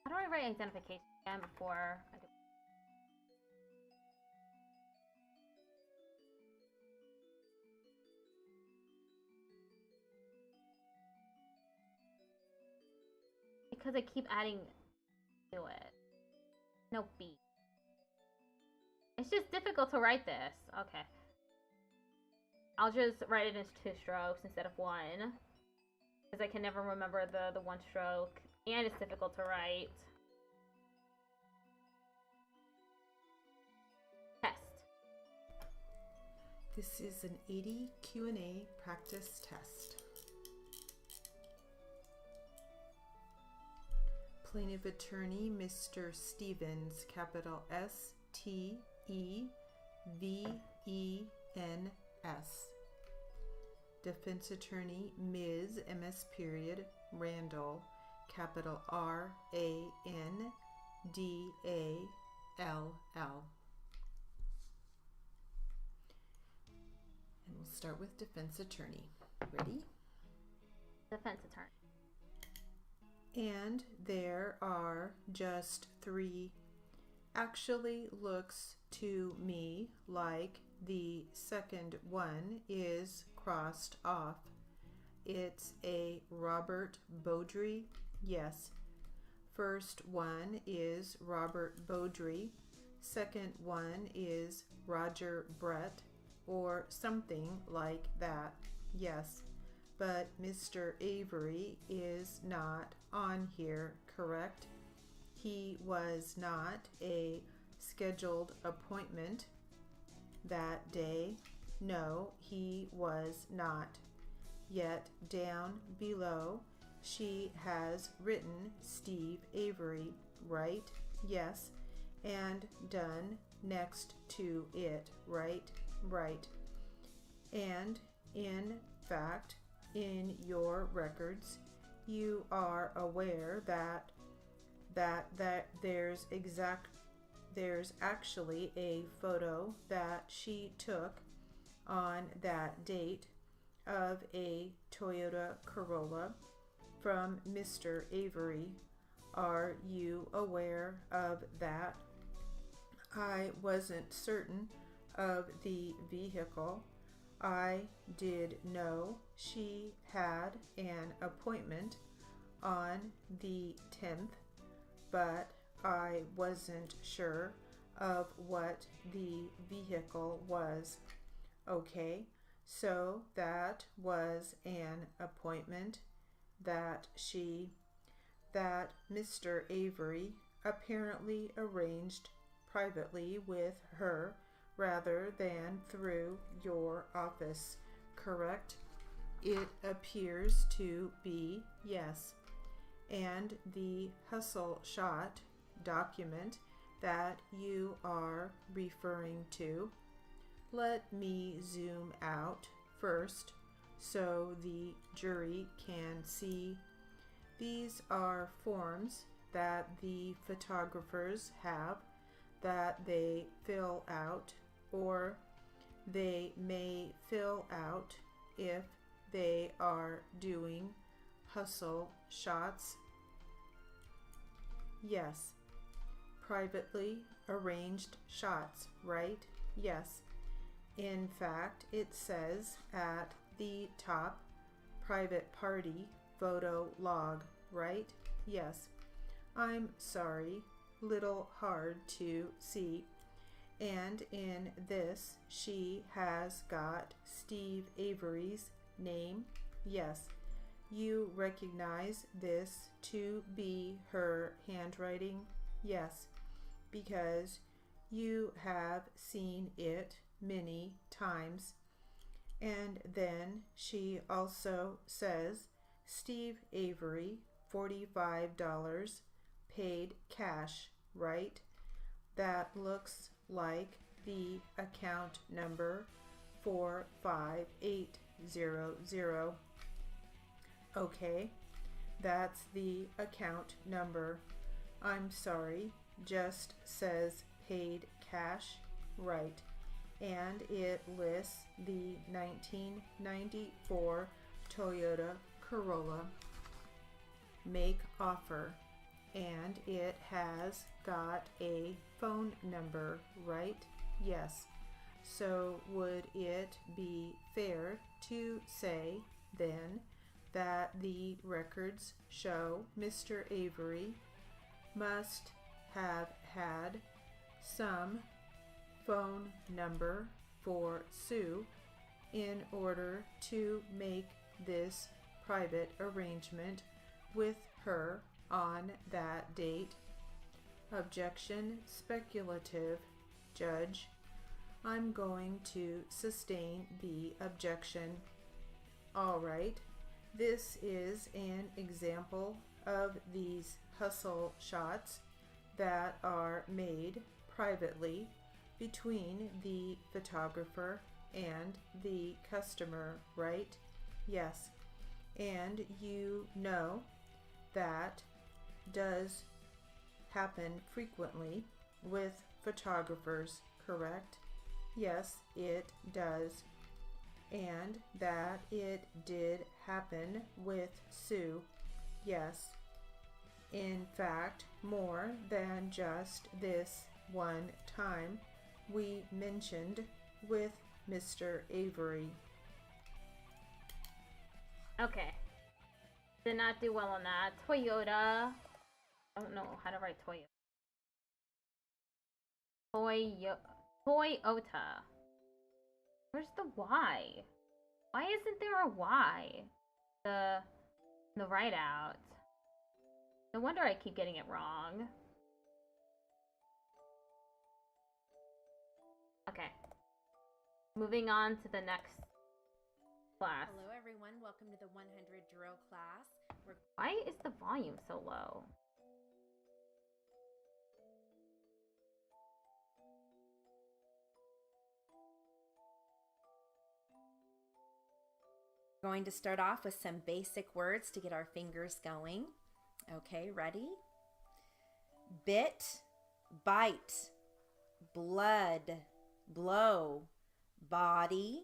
How do I write identification again before I do? Because I keep adding to it. No B. It's just difficult to write this. Okay. I'll just write it as 2 strokes instead of 1. Because I can never remember the 1 stroke. And it's difficult to write. Test. This is an 80 Q&A practice test. Plaintiff attorney, Mr. Stevens, capital S-T-E-V-E-N-S. Defense Attorney Ms. MS period Randall, capital RANDALL. And we'll start with defense attorney. Ready? Defense attorney. And there are just 3. Actually looks to me like the second one is crossed off. It's a Robert Beaudry. Yes. First one is Robert Beaudry. Second one is Roger Brett or something like that. Yes. But Mr. Avery is not on here, correct? He was not a scheduled appointment that day. No, he was not. Yet down below, she has written Steve Avery, right? Yes. And done next to it, right? Right. And in fact, in your records, you are aware that there's actually a photo that she took on that date of a Toyota Corolla from Mr. Avery. Are you aware of that? I wasn't certain of the vehicle. I did know she had an appointment on the 10th, but I wasn't sure of what the vehicle was. Okay, so that was an appointment that Mr. Avery apparently arranged privately with her rather than through your office, correct? It appears to be, yes. And the hustle shot document that you are referring to, let me zoom out first so the jury can see. These are forms that the photographers have that they fill out, or they may fill out if they are doing hustle shots. Yes. Privately arranged shots, right? Yes. In fact, it says at the top, private party photo log, right? Yes. I'm sorry, little hard to see. And in this, she has got Steve Avery's name. Yes. You recognize this to be her handwriting? Yes. Because you have seen it many times. And then she also says Steve Avery, $45 paid cash, right? That looks like the account number 45800. Okay, that's the account number. I'm sorry, just says paid cash, right? And it lists the 1994 Toyota Corolla make offer, and it has got a phone number, right? Yes. So would it be fair to say then that the records show Mr. Avery must have had some phone number for Sue in order to make this private arrangement with her on that date? Objection speculative, Judge. I'm going to sustain the objection. All right. This is an example of these hustle shots that are made privately between the photographer and the customer, right? Yes. And you know that does happen frequently with photographers, correct? Yes, it does. And that it did happen with Sue. Yes. In fact, more than just this one time we mentioned with Mr. Avery. Okay. Did not do well on that. Toyota. I don't know how to write Toyota. Toyota. Where's the Y? Why isn't there a Y? The write out. No wonder I keep getting it wrong. Okay. Moving on to the next class. Hello everyone, welcome to the 100 drill class. Why is the volume so low? We're going to start off with some basic words to get our fingers going. Okay, ready? Bit, bite, blood, blow, body,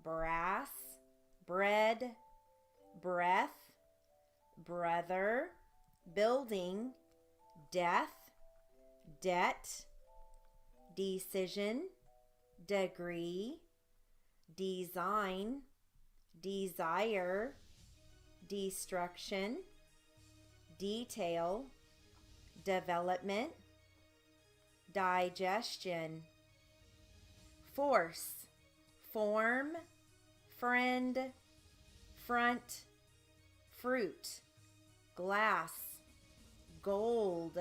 brass, bread, breath, brother, building, death, debt, decision, degree, design, desire, destruction, detail, development, digestion, force, form, friend, front, fruit, glass, gold,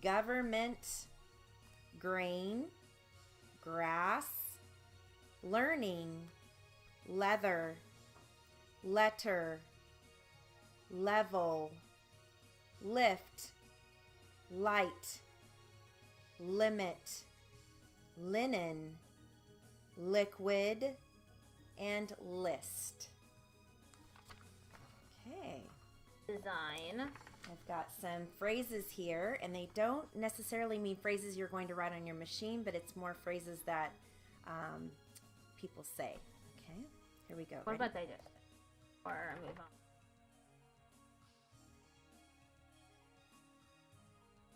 government, grain, grass, learning, leather, letter, level, lift, light, limit, linen, liquid, and list. Okay. Design. I've got some phrases here, and they don't necessarily mean phrases you're going to write on your machine, but it's more phrases that people say. Okay, here we go. What Ready? about digest? Or move on.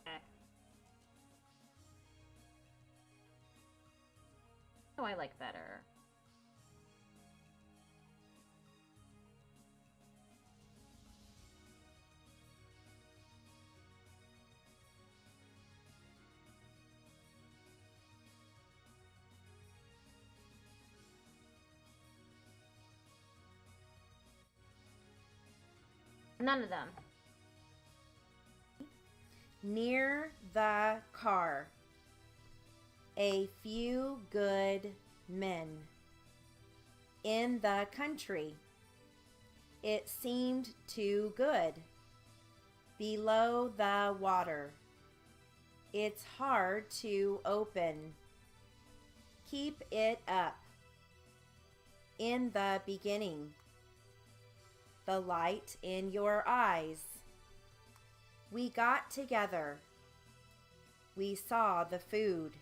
Okay. Oh, I like better. None of them. Near the car, a few good men. In the country, it seemed too good. Below the water, it's hard to open. Keep it up. In the beginning, the light in your eyes. We got together. We saw the food.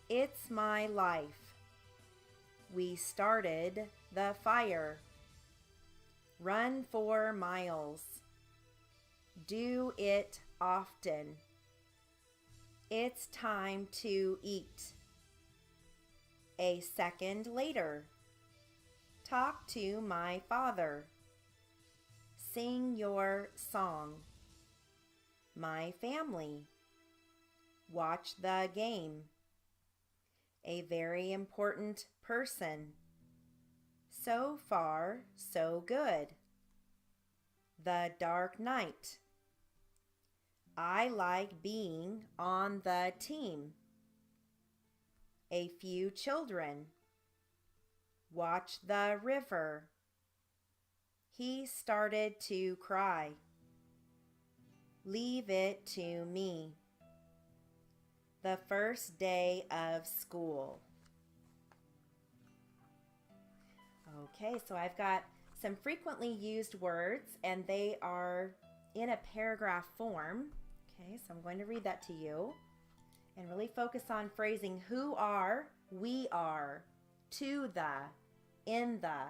It's my life. We started the fire. Run for miles. Do it often. It's time to eat. A second later. Talk to my father. Sing your song. My family. Watch the game. A very important person. So far, so good. The dark night. I like being on the team. A few children. Watch the river. He started to cry. Leave it to me. the first day of school. Okay, so I've got some frequently used words, and they are in a paragraph form. Okay, so I'm going to read that to you and really focus on phrasing who are, we are, to the, in the,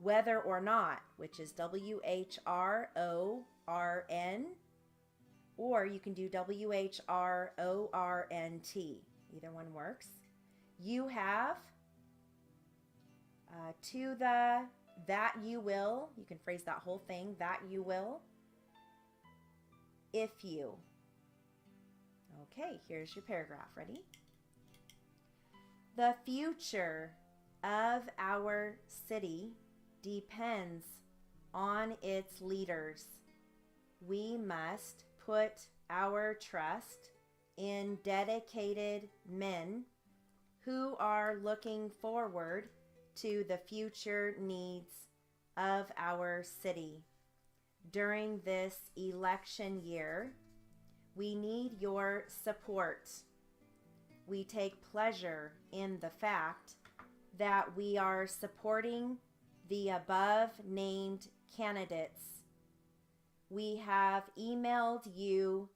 whether or not, which is WHRORN, or you can do WHRORNT. Either one works. You have, to the, that you will. You can phrase that whole thing, that you will. If you. Okay, here's your paragraph. Ready? The future of our city depends on its leaders. We must put our trust in dedicated men who are looking forward to the future needs of our city. During this election year, we need your support. We take pleasure in the fact that we are supporting the above named candidates. We have emailed you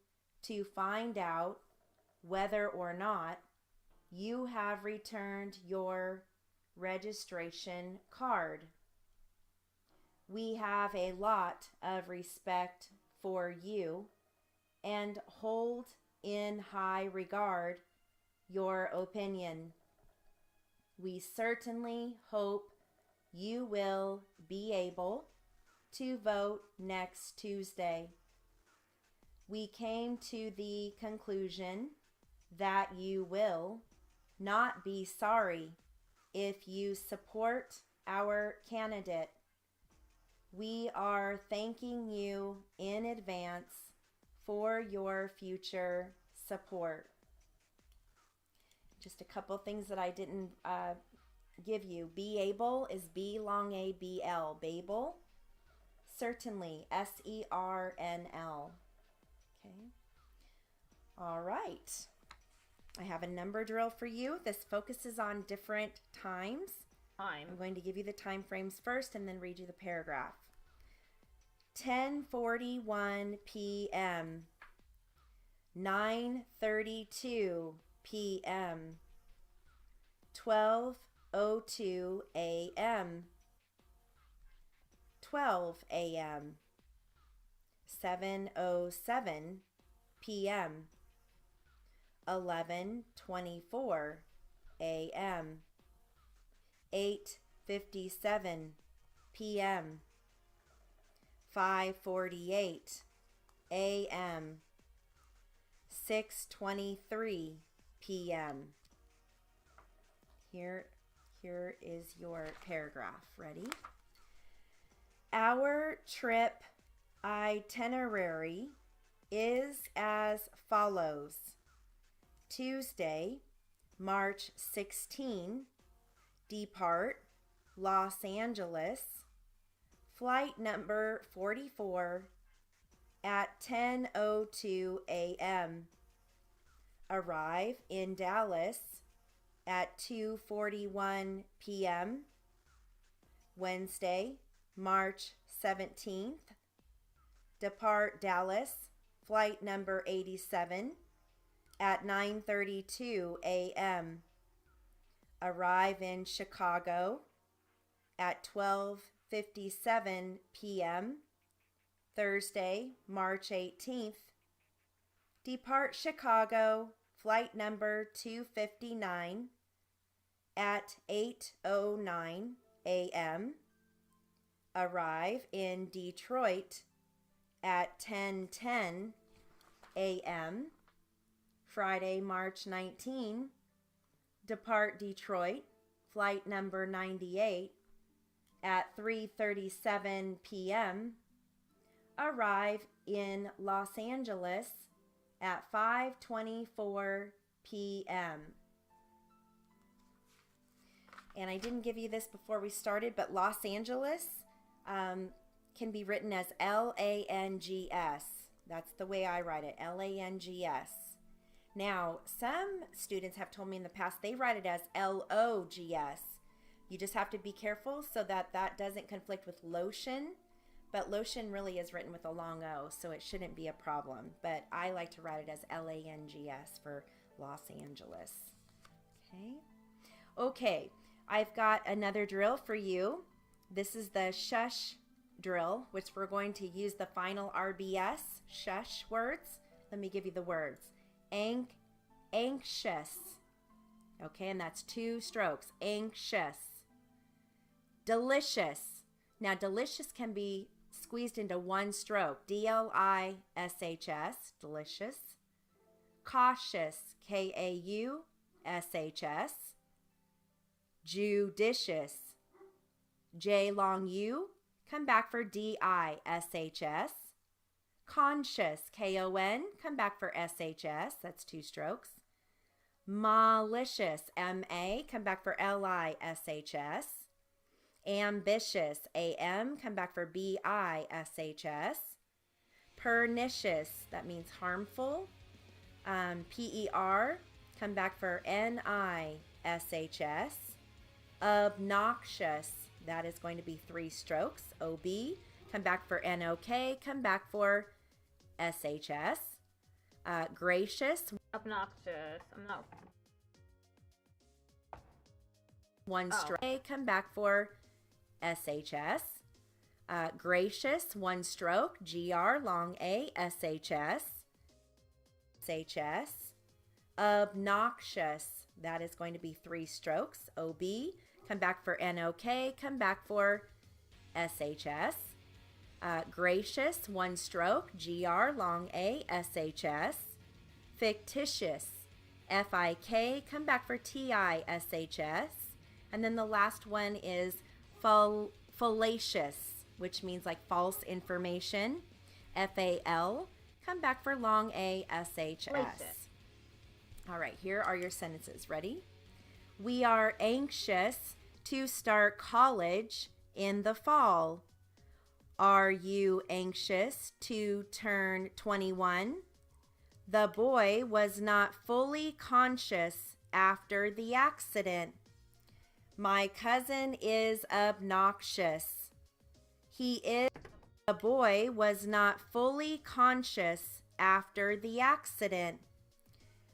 to find out whether or not you have returned your registration card. We have a lot of respect for you and hold in high regard your opinion. We certainly hope you will be able to vote next Tuesday. We came to the conclusion that you will not be sorry if you support our candidate. We are thanking you in advance for your future support. Just a couple things that I didn't give you. Be able is B long A B L. Babel. Certainly. SERNL. Okay. All right. I have a number drill for you. This focuses on different times. I'm going to give you the time frames first and then read you the paragraph. 10:41 p.m. 9:32 p.m. 12:02 a.m. 12 a.m. 7:07 p.m. 11:24 a.m. 8:57 p.m. 5:48 a.m. 6:23 p.m. Here is your paragraph. Ready? Our trip itinerary is as follows. Tuesday, March 16, depart Los Angeles, flight number 44 at 10:02 a.m. Arrive in Dallas at 2:41 p.m. Wednesday, March 17th. Depart Dallas, flight number 87 at 9:32 a.m. Arrive in Chicago at 12:57 p.m. Thursday, March 18th. Depart Chicago, flight number 259 at 8:09 a.m. Arrive in Detroit at 10:10 a.m. Friday, March 19. Depart Detroit, flight number 98 at 3:37 p.m. Arrive in Los Angeles at 5:24 p.m. And I didn't give you this before we started, but Los Angeles can be written as Langs. That's the way I write it, Langs. Now, some students have told me in the past they write it as LOGS. You just have to be careful so that that doesn't conflict with lotion. But lotion really is written with a long O, so it shouldn't be a problem. But I like to write it as LANGS for Los Angeles. Okay, I've got another drill for you. This is the shush drill, which we're going to use the final RBS, shush words. Let me give you the words. Anxious. Okay, and that's 2 strokes. Anxious. Delicious. Now, delicious can be squeezed into 1 stroke. DLISHS, delicious. Cautious, KAUSHS. Judicious, J long U, come back for DISHS. Conscious, KON, come back for SHS, that's 2 strokes. Malicious, MA, come back for LISHS. Ambitious, AM, come back for BISHS. Pernicious, that means harmful. PER, come back for NISHS. Obnoxious, that is going to be 3 strokes. OB, come back for NOK, come back for SHS. Gracious, Obnoxious. I'm not. 1 stroke, come back for SHS. Gracious, 1 stroke, GR, long A, SHS. SHS. Obnoxious, that is going to be 3 strokes. OB, come back for NOK, come back for SHS. Gracious, 1 stroke, GR, long A, SHS. Fictitious, FIK, come back for TISHS. And then the last one is fallacious, which means like false information. FAL, come back for long A, SHS. Fallacious. All right, here are your sentences. Ready? We are anxious to start college in the fall. Are you anxious to turn 21? The boy was not fully conscious after the accident. My cousin is obnoxious. The boy was not fully conscious after the accident.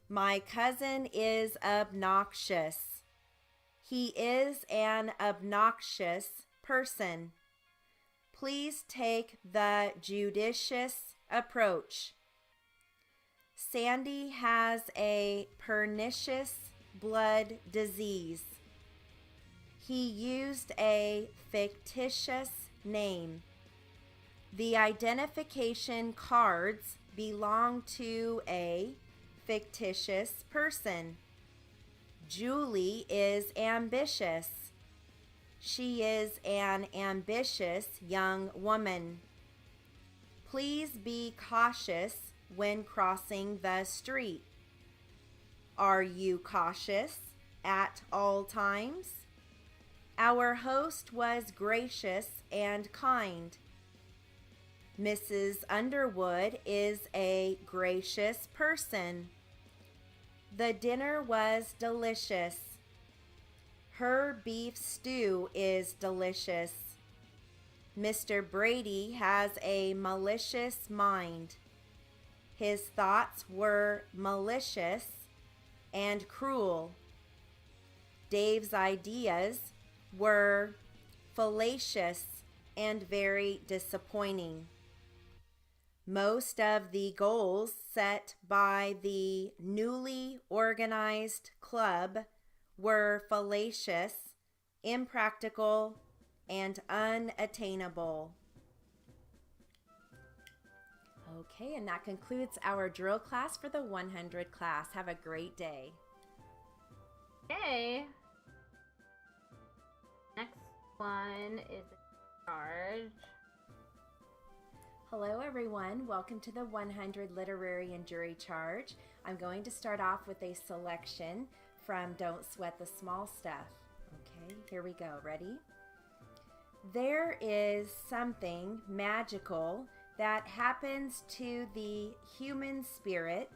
My cousin is obnoxious. He is an obnoxious person. Please take the judicious approach. Sandy has a pernicious blood disease. He used a fictitious name. The identification cards belong to a fictitious person. Julie is ambitious. She is an ambitious young woman. Please be cautious when crossing the street. Are you cautious at all times? Our host was gracious and kind. Mrs. Underwood is a gracious person. The dinner was delicious. Her beef stew is delicious. Mr. Brady has a malicious mind. His thoughts were malicious and cruel. Dave's ideas were fallacious and very disappointing. Most of the goals set by the newly organized club were fallacious, impractical, and unattainable. Okay, and that concludes our drill class for the 100 class. Have a great day. Okay. Next one is charge. Hello everyone, welcome to the 100 Literary and Jury Charge. I'm going to start off with a selection from Don't Sweat the Small Stuff. Okay, here we go, ready? There is something magical that happens to the human spirit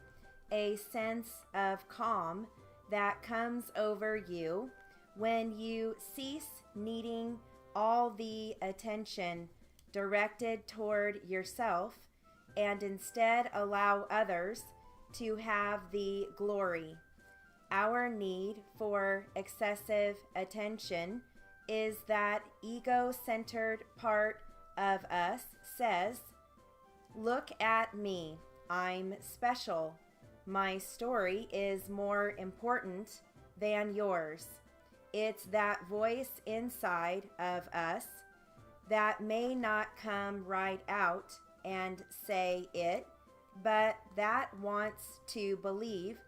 a sense of calm that comes over you when you cease needing all the attention directed toward yourself and instead allow others to have the glory. Our need for excessive attention is that ego-centered part of us says, "Look at me, I'm special. My story is more important than yours." It's that voice inside of us that may not come right out and say it, but that wants to believe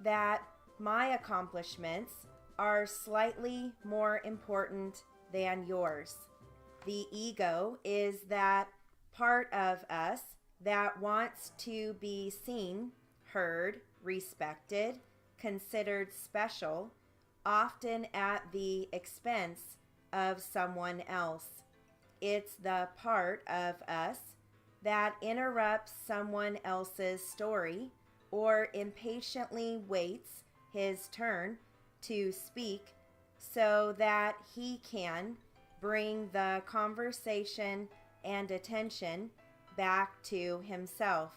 that my accomplishments are slightly more important than yours. The ego is that part of us that wants to be seen, heard, respected, considered special, often at the expense of someone else. It's the part of us that interrupts someone else's story or impatiently waits his turn to speak so that he can bring the conversation and attention back to himself.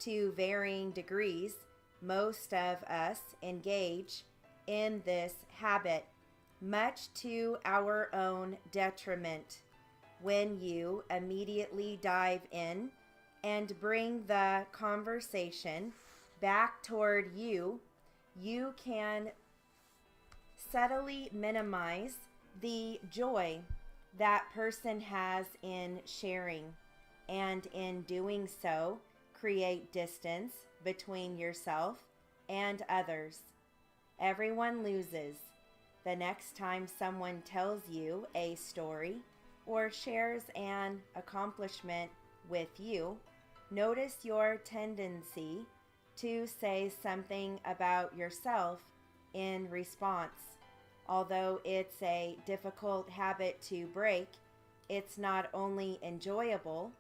To varying degrees, most of us engage in this habit, much to our own detriment. When you immediately dive in and bring the conversation back toward you, you can subtly minimize the joy that person has in sharing, and in doing so, create distance between yourself and others. Everyone loses. The next time someone tells you a story or shares an accomplishment with you, notice your tendency to say something about yourself in response. Although it's a difficult habit to break, it's not only enjoyable,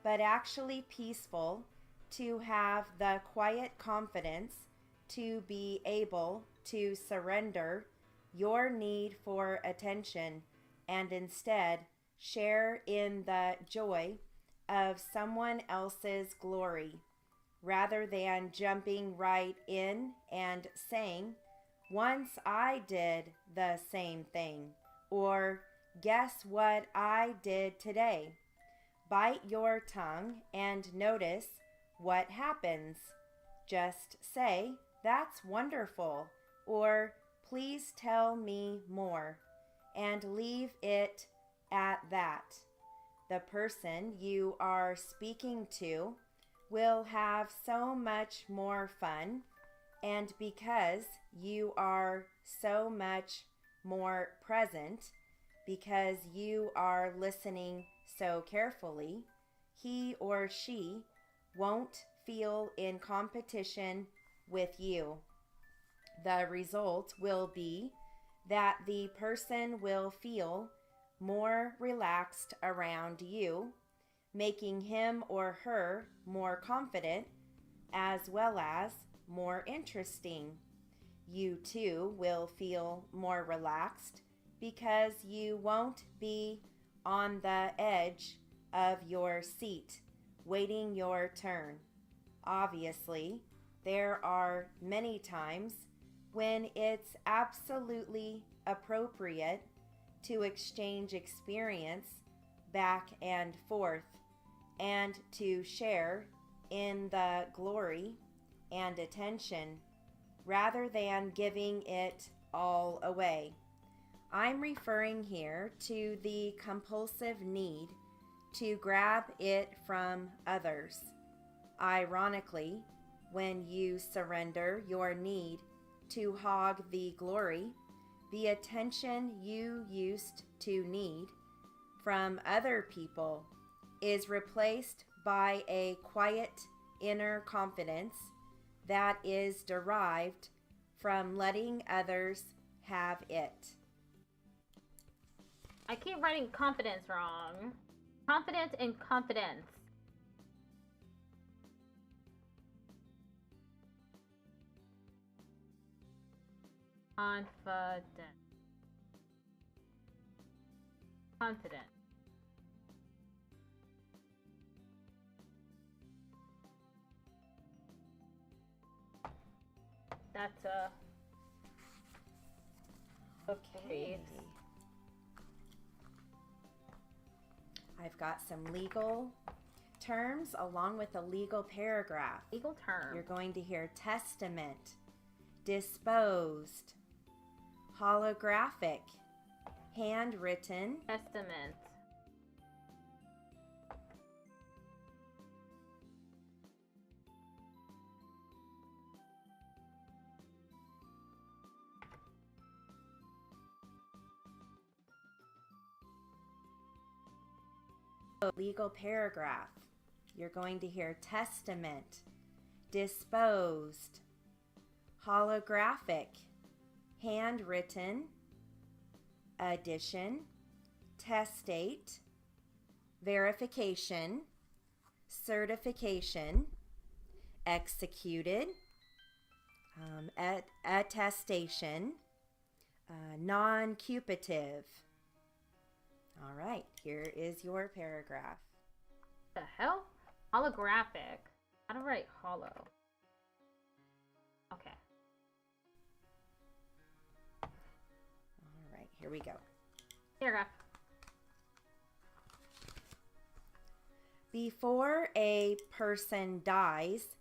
but actually peaceful to have the quiet confidence to be able to surrender your need for attention and instead share in the joy of someone else's glory, rather than jumping right in and saying, "Once I did the same thing," or "Guess what I did today." Bite your tongue and notice what happens. Just say, "That's wonderful," or "Please tell me more," and leave it at that. The person you are speaking to will have so much more fun, and because you are so much more present, because you are listening so carefully, he or she won't feel in competition with you. The result will be that the person will feel more relaxed around you, making him or her more confident as well as more interesting. You too will feel more relaxed because you won't be on the edge of your seat waiting your turn. Obviously, there are many times when it's absolutely appropriate to exchange experience back and forth and to share in the glory and attention rather than giving it all away. I'm referring here to the compulsive need to grab it from others. Ironically, when you surrender your need to hog the glory, the attention you used to need from other people is replaced by a quiet inner confidence that is derived from letting others have it. I keep writing confidence wrong. Confidence and confidence. Confident. Confident. That's Okay. I've got some legal terms along with a legal paragraph. Legal term. You're going to hear testament, disposed, holographic, handwritten, Testament. legal paragraph. You're going to hear testament, disposed, holographic, handwritten, addition, testate, verification, certification, executed, attestation, non-cupative. All right, here is your paragraph. The hell? Holographic. How to write hollow? Okay. All right, here we go. Paragraph. Before a person dies,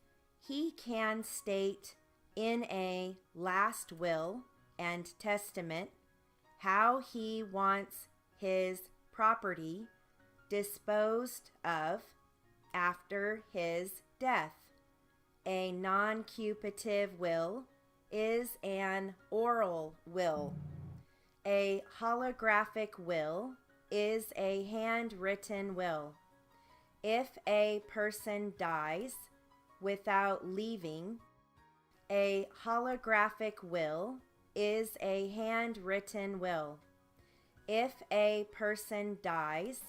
he can state in a last will and testament how he wants his property disposed of after his death. A non-cupative will is an oral will. A holographic will is a handwritten will. If a person dies without leaving, a holographic will is a handwritten will. If a person dies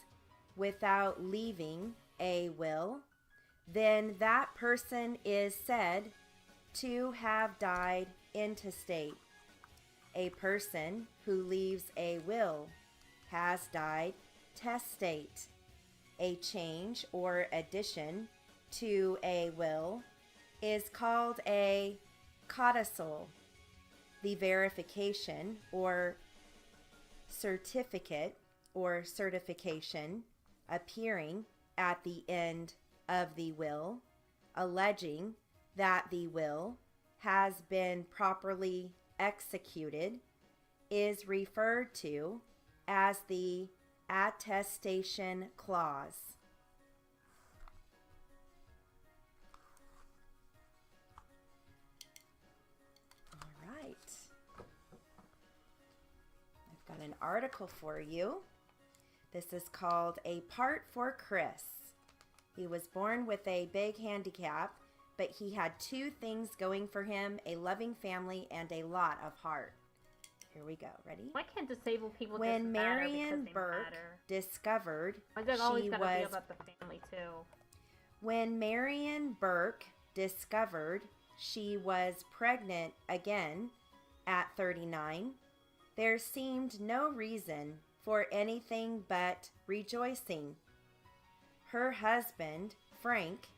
without leaving a will, then that person is said to have died intestate. A person who leaves a will has died testate. A change or addition to a will is called a codicil. The verification or certificate or certification appearing at the end of the will, alleging that the will has been properly executed, is referred to as the attestation clause. All right. I've got an article for you. This is called A Part for Chris. He was born with a big handicap, but he had two things going for him: a loving family and a lot of heart. Here we go. Ready? Why can't disabled people When just matter Marion because they Burke matter? discovered Why is it always she gotta be was about the family too? When Marion Burke discovered she was pregnant again at 39, there seemed no reason for anything but rejoicing. Her husband, Frank,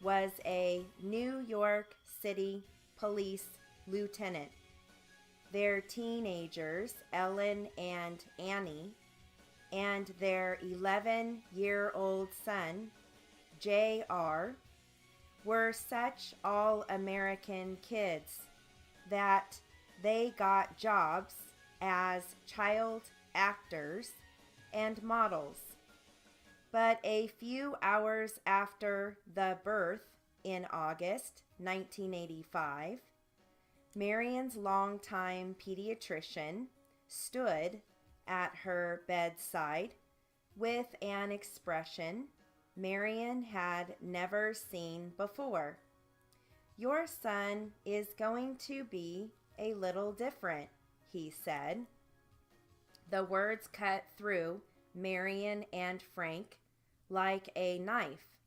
was a New York City police lieutenant. Their teenagers, Ellen and Annie, and their 11-year-old son, J.R., were such all-American kids that they got jobs as child actors and models. But a few hours after the birth in August 1985, Marion's longtime pediatrician stood at her bedside with an expression Marion had never seen before. "Your son is going to be a little different," he said. The words cut through Marion and Frank like a knife.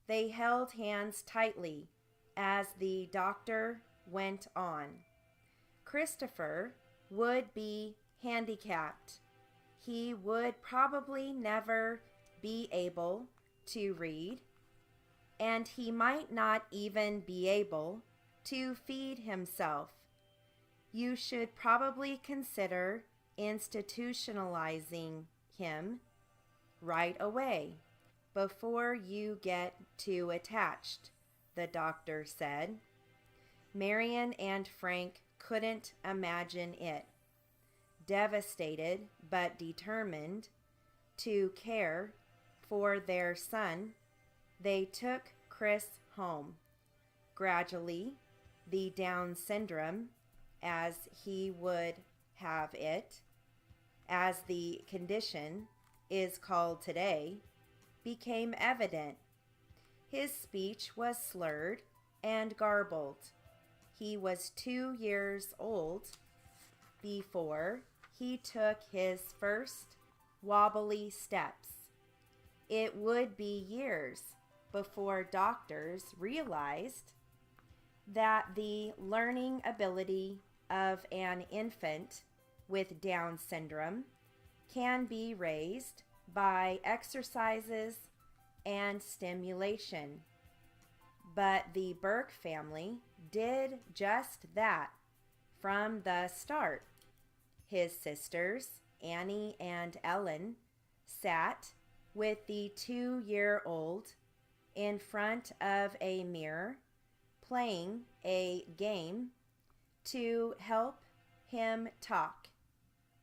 They held hands tightly as the doctor went on. Christopher would be handicapped. He would probably never be able to read, and he might not even be able to feed himself. You should probably consider institutionalizing him right away before you get too attached, the doctor said. Marion and Frank couldn't imagine it. Devastated but determined to care for their son, they took Chris home. Gradually, the Down syndrome, as he would have it, as the condition is called today, became evident. His speech was slurred and garbled. He was 2 years old before he took his first wobbly steps. It would be years before doctors realized that the learning ability of an infant with Down syndrome can be raised by exercises and stimulation. But the Burke family did just that from the start. His sisters, Annie and Ellen, sat with the 2-year-old in front of a mirror playing a game to help him talk.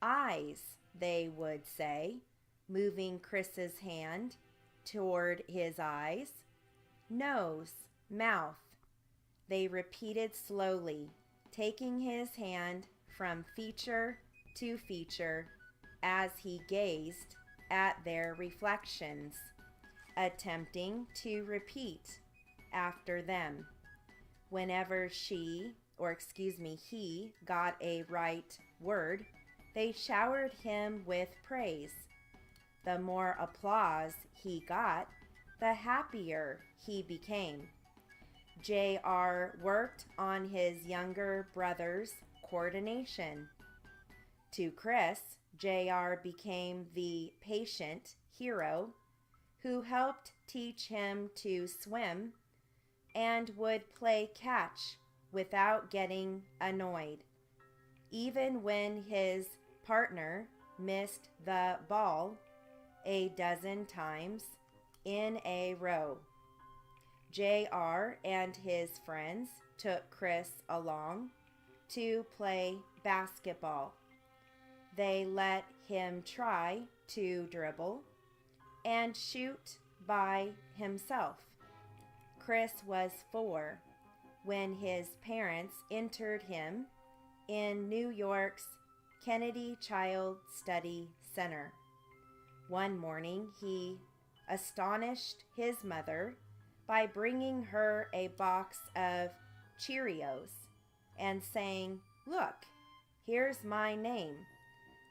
Eyes, they would say, moving Chris's hand toward his eyes. Nose, mouth. They repeated slowly, taking his hand from feature to feature as he gazed at their reflections, attempting to repeat after them. Whenever he got a right word, they showered him with praise. The more applause he got, the happier he became. J.R. worked on his younger brother's coordination. To Chris, J.R. became the patient hero who helped teach him to swim and would play catch without getting annoyed, even when his partner missed the ball a dozen times in a row. J.R. and his friends took Chris along to play basketball. They let him try to dribble and shoot by himself. Chris was 4 when his parents entered him in New York's Kennedy Child Study Center. One morning, he astonished his mother by bringing her a box of Cheerios and saying, "Look, here's my name,"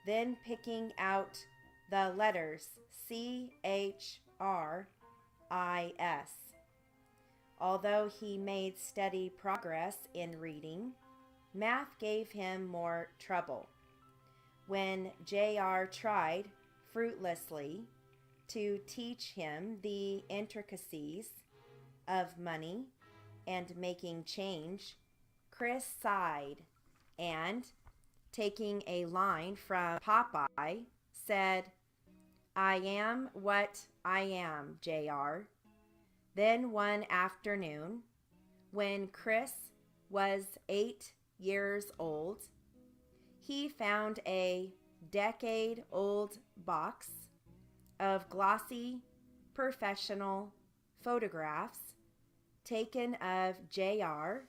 then picking out the letters CHRIS. Although he made steady progress in reading, math gave him more trouble. When J.R. tried fruitlessly to teach him the intricacies of money and making change, Chris sighed and, taking a line from Popeye, said, "I am what I am, J.R." Then one afternoon, when Chris was 8 years old, he found a decade-old box of glossy professional photographs taken of J.R.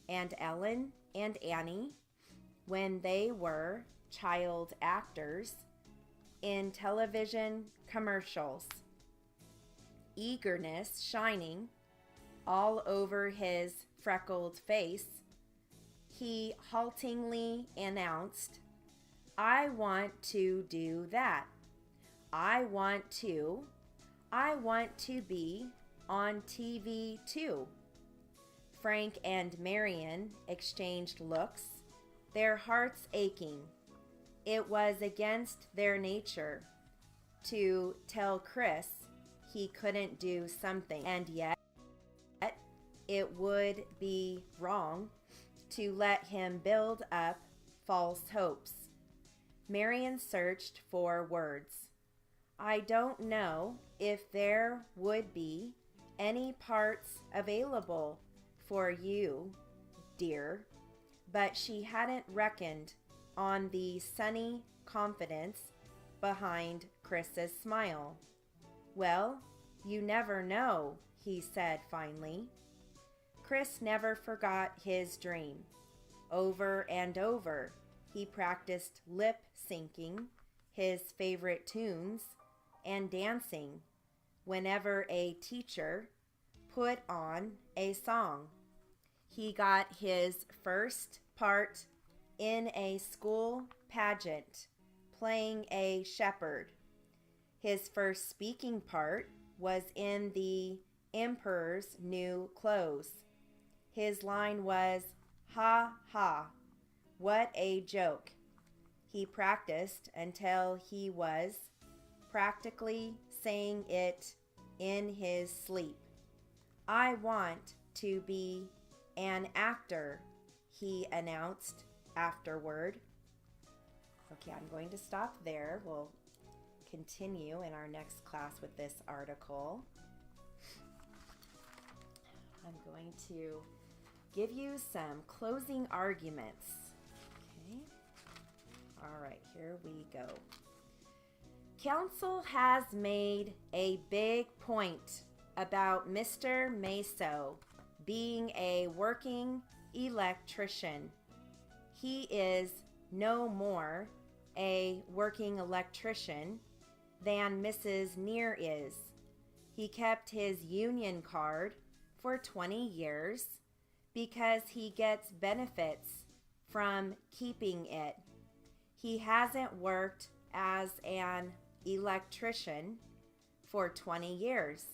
and Ellen and Annie when they were child actors in television commercials. Eagerness shining all over his freckled face, he haltingly announced, "I want to do that. I want to be on TV too." Frank and Marion exchanged looks, their hearts aching. It was against their nature to tell Chris he couldn't do something, and yet it would be wrong to let him build up false hopes. Marion searched for words. I don't know if there would be any parts available for you, dear, but she hadn't reckoned on the sunny confidence behind Chris's smile. Well, you never know, he said finally. Chris never forgot his dream. Over and over, he practiced lip syncing his favorite tunes and dancing whenever a teacher put on a song. He got his first part in a school pageant playing a shepherd. His first speaking part was in the Emperor's New Clothes. His line was, "Ha ha, what a joke." He practiced until he was practically saying it in his sleep. I want to be an actor, he announced afterward. Okay, I'm going to stop there. We'll continue in our next class with this article. I'm going to give you some closing arguments. Okay. All right, here we go. Council has made a big point about Mr. Meso being a working electrician. He is no more a working electrician than Mrs. Neer is. He kept his union card for 20 years because he gets benefits from keeping it. He hasn't worked as an electrician for 20 years.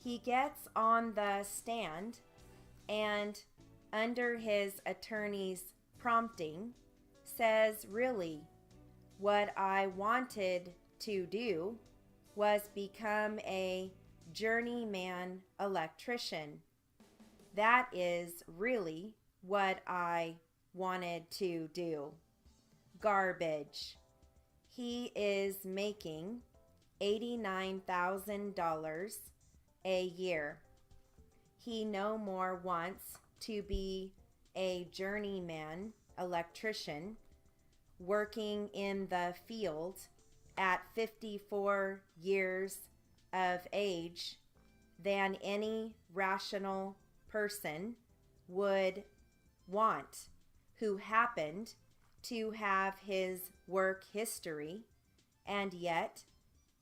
He gets on the stand and, under his attorney's prompting, says, really, what I wanted to do was become a journeyman electrician. That is really what I wanted to do. Garbage. He is making $89,000 a year. He no more wants to be a journeyman electrician working in the field at 54 years of age than any rational person would want who happened to have his work history, and yet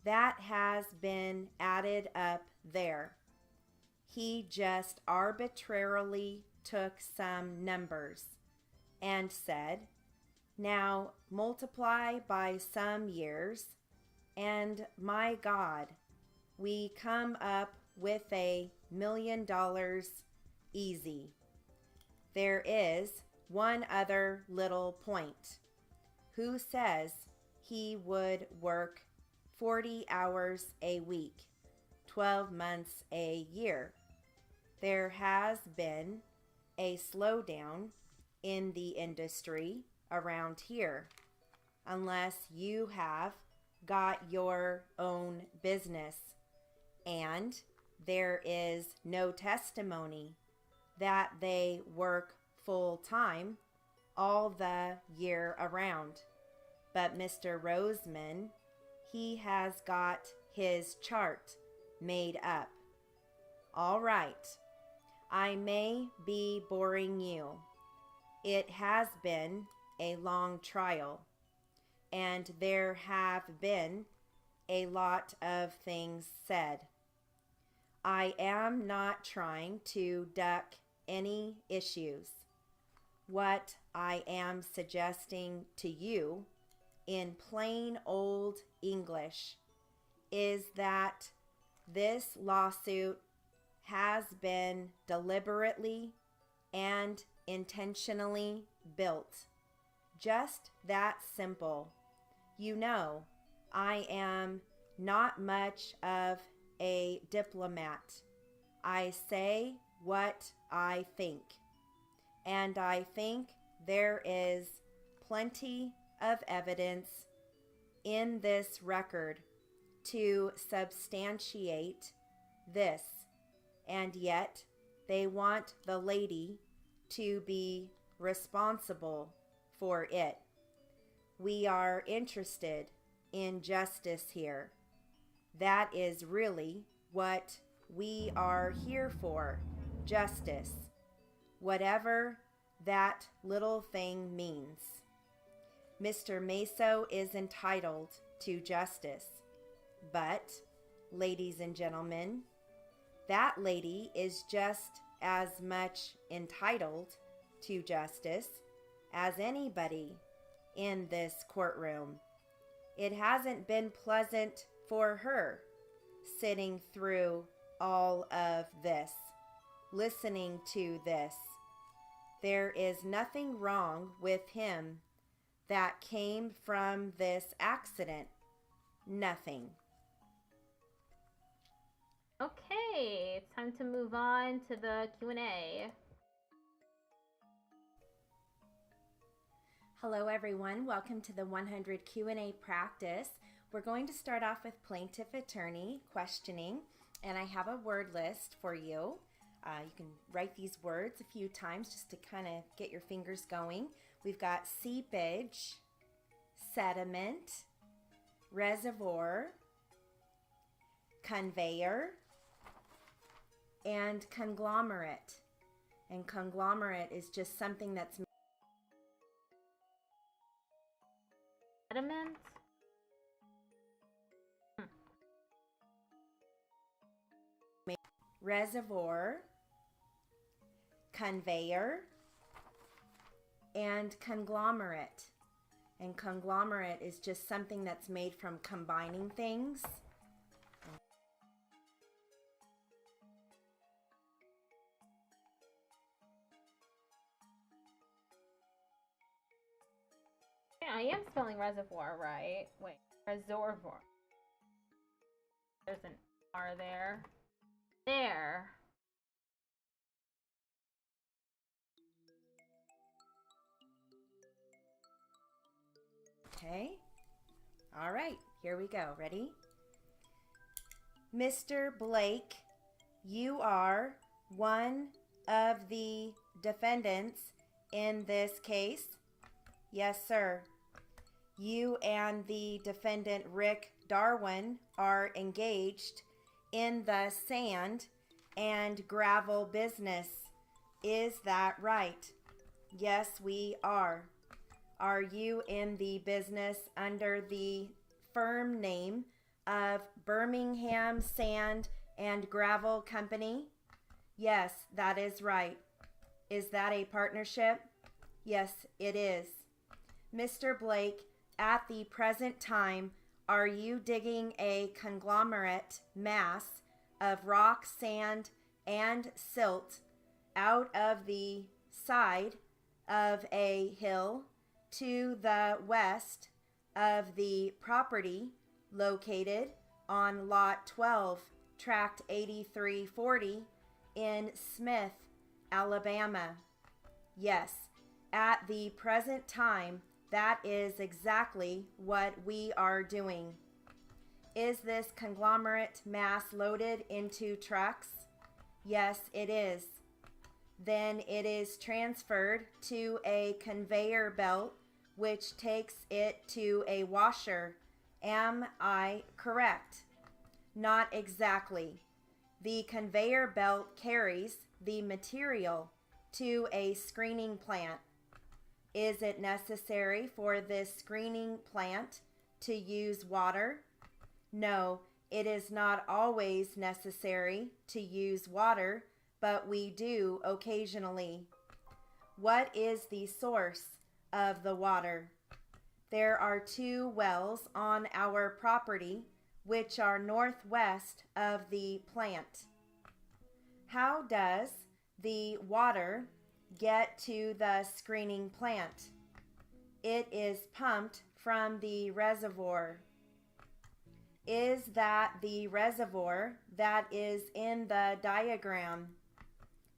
that has been added up there. He just arbitrarily took some numbers and said, now multiply by some years, and my God, we come up with $1 million easy. There is one other little point. Who says he would work 40 hours a week, 12 months a year? There has been a slowdown in the industry around here, unless you have got your own business, and there is no testimony that they work full time all the year around. But Mr. Roseman, he has got his chart made up. All right, I may be boring you. It has been a long trial, and there have been a lot of things said. I am not trying to duck any issues. What I am suggesting to you in plain old English is that this lawsuit has been deliberately and intentionally built Just that simple. You know, I am not much of a diplomat. I say what I think. And I think there is plenty of evidence in this record to substantiate this. And yet, they want the lady to be responsible for it. We are interested in justice here. That is really what we are here for, justice, whatever that little thing means. Mr. Meso is entitled to justice, but, ladies and gentlemen, that lady is just as much entitled to justice as anybody in this courtroom. It hasn't been pleasant for her sitting through all of this, listening to this. There is nothing wrong with him that came from this accident. Nothing. Okay, it's time to move on to the Q&A. Hello everyone, welcome to the 100 Q&A practice. We're going to start off with plaintiff attorney questioning, and I have a word list for you. You can write these words a few times just to kind of get your fingers going. We've got seepage, sediment, reservoir, conveyor, and conglomerate. And conglomerate is just something that's Sediment? reservoir, conveyor, and conglomerate. And conglomerate is just something that's made from combining things. Yeah, I am spelling reservoir right. Wait, reservoir. There's an R there. There. Okay. All right, here we go. Ready? Mr. Blake, you are one of the defendants in this case. Yes, sir. You and the defendant Rick Darwin are engaged in the sand and gravel business. Is that right? Yes, we are. Are you in the business under the firm name of Birmingham Sand and Gravel Company? Yes, that is right. Is that a partnership? Yes, it is. Mr. Blake, at the present time, are you digging a conglomerate mass of rock, sand, and silt out of the side of a hill to the west of the property located on Lot 12, Tract 8340 in Smith, Alabama? Yes, at the present time, that is exactly what we are doing. Is this conglomerate mass loaded into trucks? Yes, it is. Then it is transferred to a conveyor belt, which takes it to a washer. Am I correct? Not exactly. The conveyor belt carries the material to a screening plant. Is it necessary for this screening plant to use water? No, it is not always necessary to use water, but we do occasionally. What is the source of the water? There are 2 wells on our property which are northwest of the plant. How does the water get to the screening plant? It is pumped from the reservoir. Is that the reservoir that is in the diagram?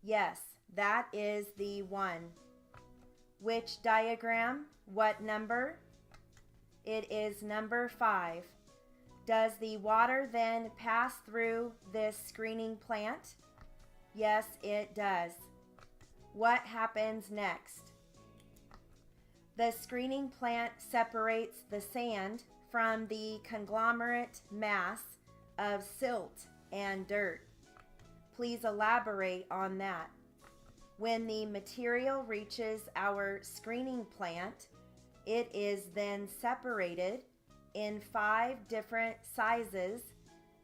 Yes, that is the one. Which diagram? What number? It is number 5. Does the water then pass through this screening plant? Yes, it does. What happens next? The screening plant separates the sand from the conglomerate mass of silt and dirt. Please elaborate on that. When the material reaches our screening plant, it is then separated in 5 different sizes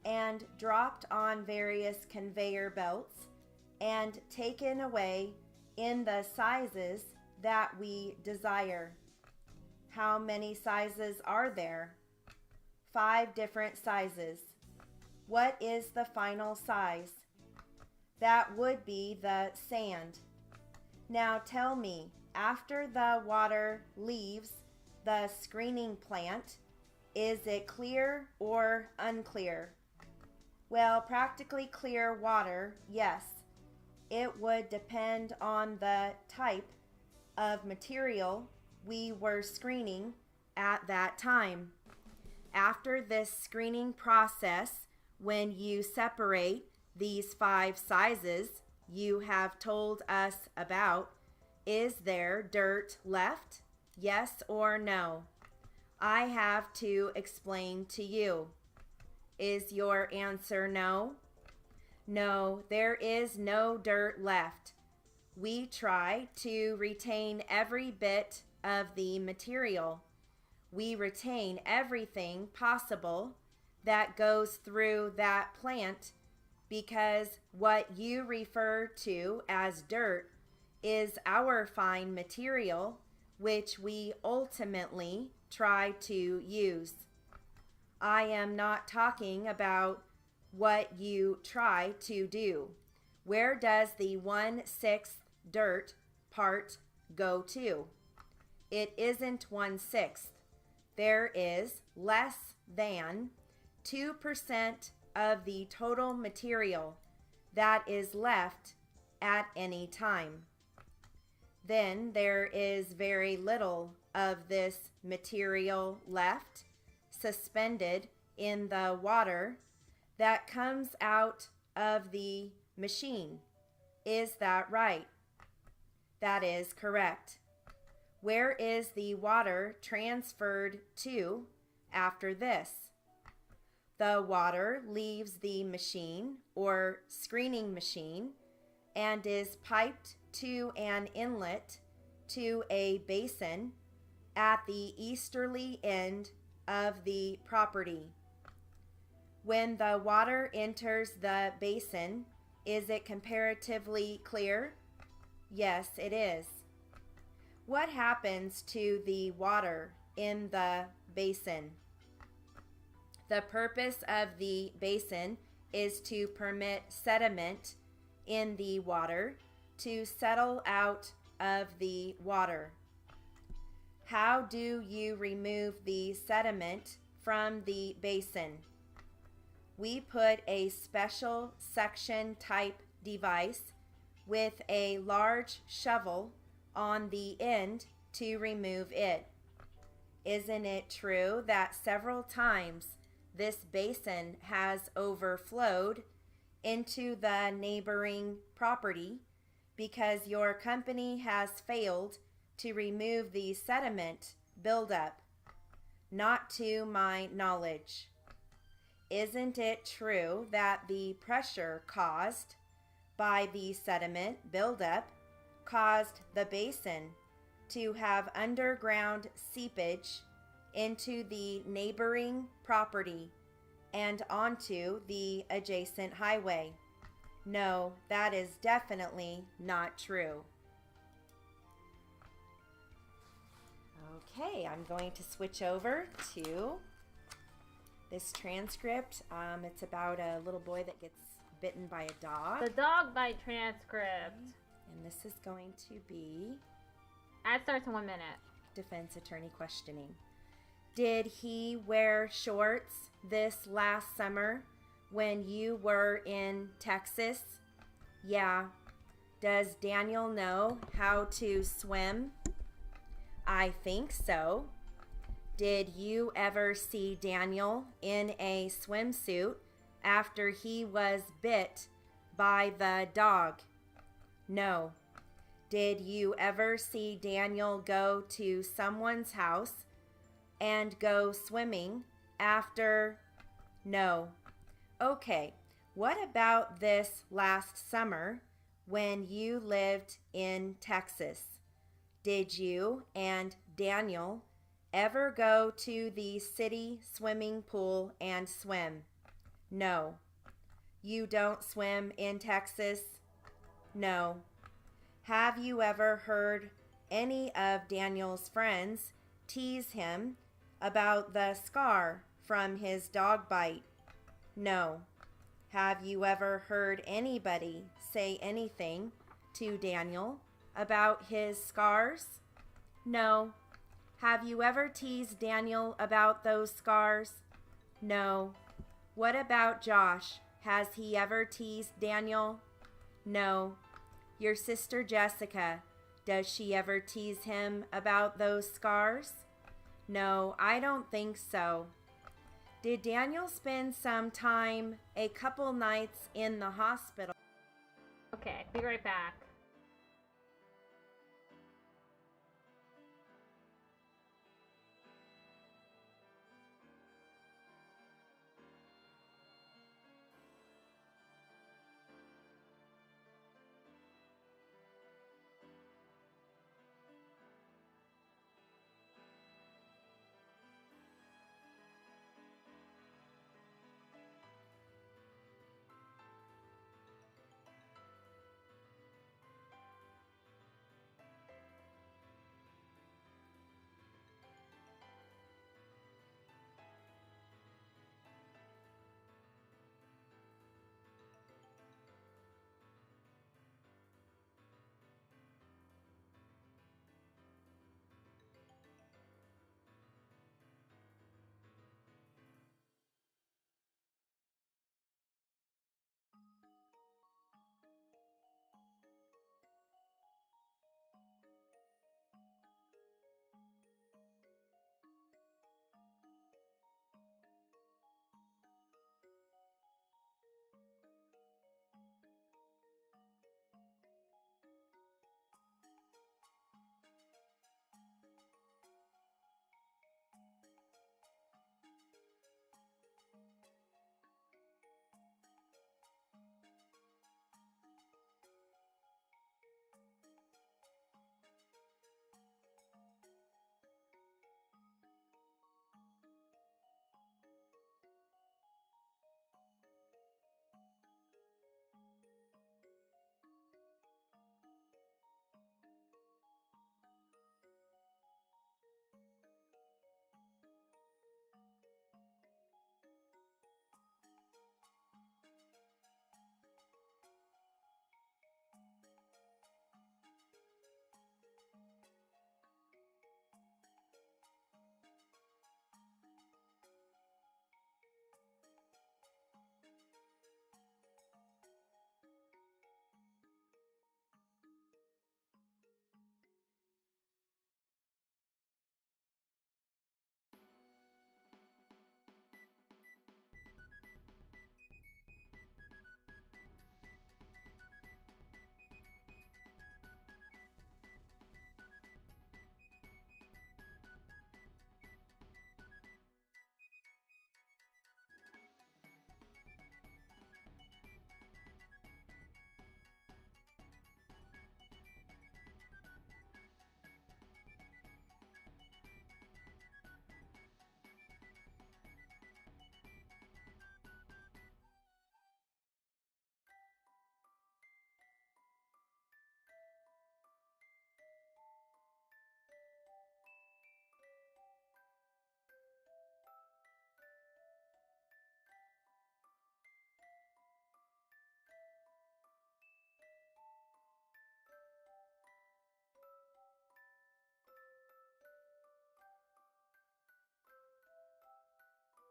and dropped on various conveyor belts and taken away in the sizes that we desire. How many sizes are there? 5 different sizes. What is the final size? That would be the sand. Now tell me, after the water leaves the screening plant, is it clear or unclear? Well, practically clear water, yes. It would depend on the type of material we were screening at that time. After this screening process, when you separate these 5 sizes you have told us about, is there dirt left? Yes or no? I have to explain to you. Is your answer no? No, there is no dirt left. We try to retain every bit of the material. We retain everything possible that goes through that plant, because what you refer to as dirt is our fine material, which we ultimately try to use. I am not talking about what you try to do. Where does the 1/6 dirt part go to? It isn't 1/6. There is less than 2% of the total material that is left at any time. Then there is very little of this material left, suspended in the water, that comes out of the machine. Is that right? That is correct. Where is the water transferred to after this? The water leaves the machine or screening machine and is piped to an inlet to a basin at the easterly end of the property. When the water enters the basin, is it comparatively clear? Yes, it is. What happens to the water in the basin? The purpose of the basin is to permit sediment in the water to settle out of the water. How do you remove the sediment from the basin? We put a special suction type device with a large shovel on the end to remove it. Isn't it true that several times this basin has overflowed into the neighboring property because your company has failed to remove the sediment buildup? Not to my knowledge. Isn't it true that the pressure caused by the sediment buildup caused the basin to have underground seepage into the neighboring property and onto the adjacent highway? No, that is definitely not true. Okay, I'm going to switch over to this transcript. It's about a little boy that gets bitten by a dog. The dog bite transcript. And this is going to be... That starts in 1 minute. defense attorney questioning. Did he wear shorts this last summer when you were in Texas? Yeah. Does Daniel know how to swim? I think so. Did you ever see Daniel in a swimsuit after he was bit by the dog? No. Did you ever see Daniel go to someone's house and go swimming after? No. Okay, what about this last summer when you lived in Texas? Did you and Daniel ever go to the city swimming pool and swim? No. You don't swim in Texas? No. Have you ever heard any of Daniel's friends tease him about the scar from his dog bite? No. Have you ever heard anybody say anything to Daniel about his scars? No. Have you ever teased Daniel about those scars? No. What about Josh? Has he ever teased Daniel? No. Your sister Jessica, does she ever tease him about those scars? No, I don't think so. Did Daniel spend some time, a couple nights in the hospital? Okay, be right back.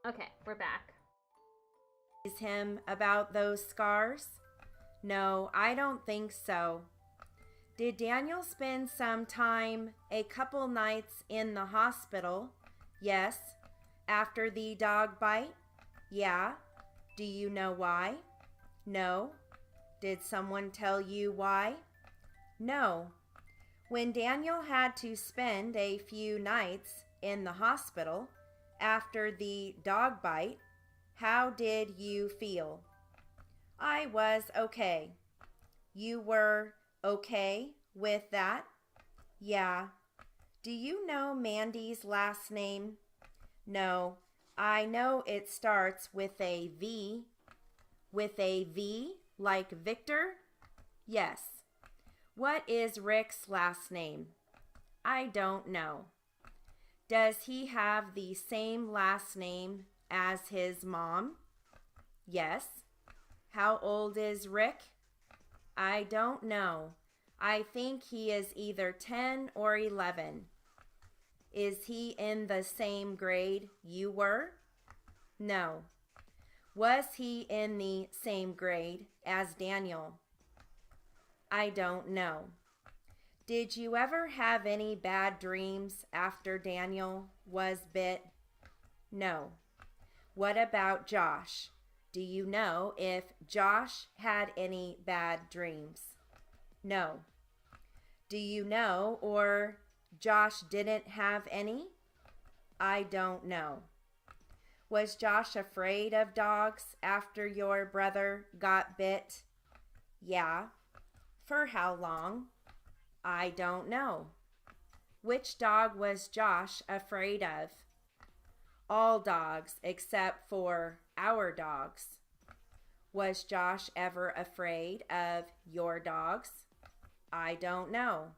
Okay, we're back. Him about those scars? No, I don't think so. Did Daniel spend some time, a couple nights in the hospital? Yes. After the dog bite? Yeah. Do you know why? No. Did someone tell you why? No. When Daniel had to spend a few nights in the hospital after the dog bite, how did you feel? I was okay. You were okay with that? Yeah. Do you know Mandy's last name? No. I know it starts with a V. With a V, like Victor? Yes. What is Rick's last name? I don't know. Does he have the same last name as his mom? Yes. How old is Rick? I don't know. I think he is either 10 or 11. Is he in the same grade you were? No. Was he in the same grade as Daniel? I don't know. Did you ever have any bad dreams after Daniel was bit? No. What about Josh? Do you know if Josh had any bad dreams? No. Do you know or Josh didn't have any? I don't know. Was Josh afraid of dogs after your brother got bit? Yeah. For how long? I don't know. Which dog was Josh afraid of? All dogs except for our dogs. Was Josh ever afraid of your dogs? I don't know.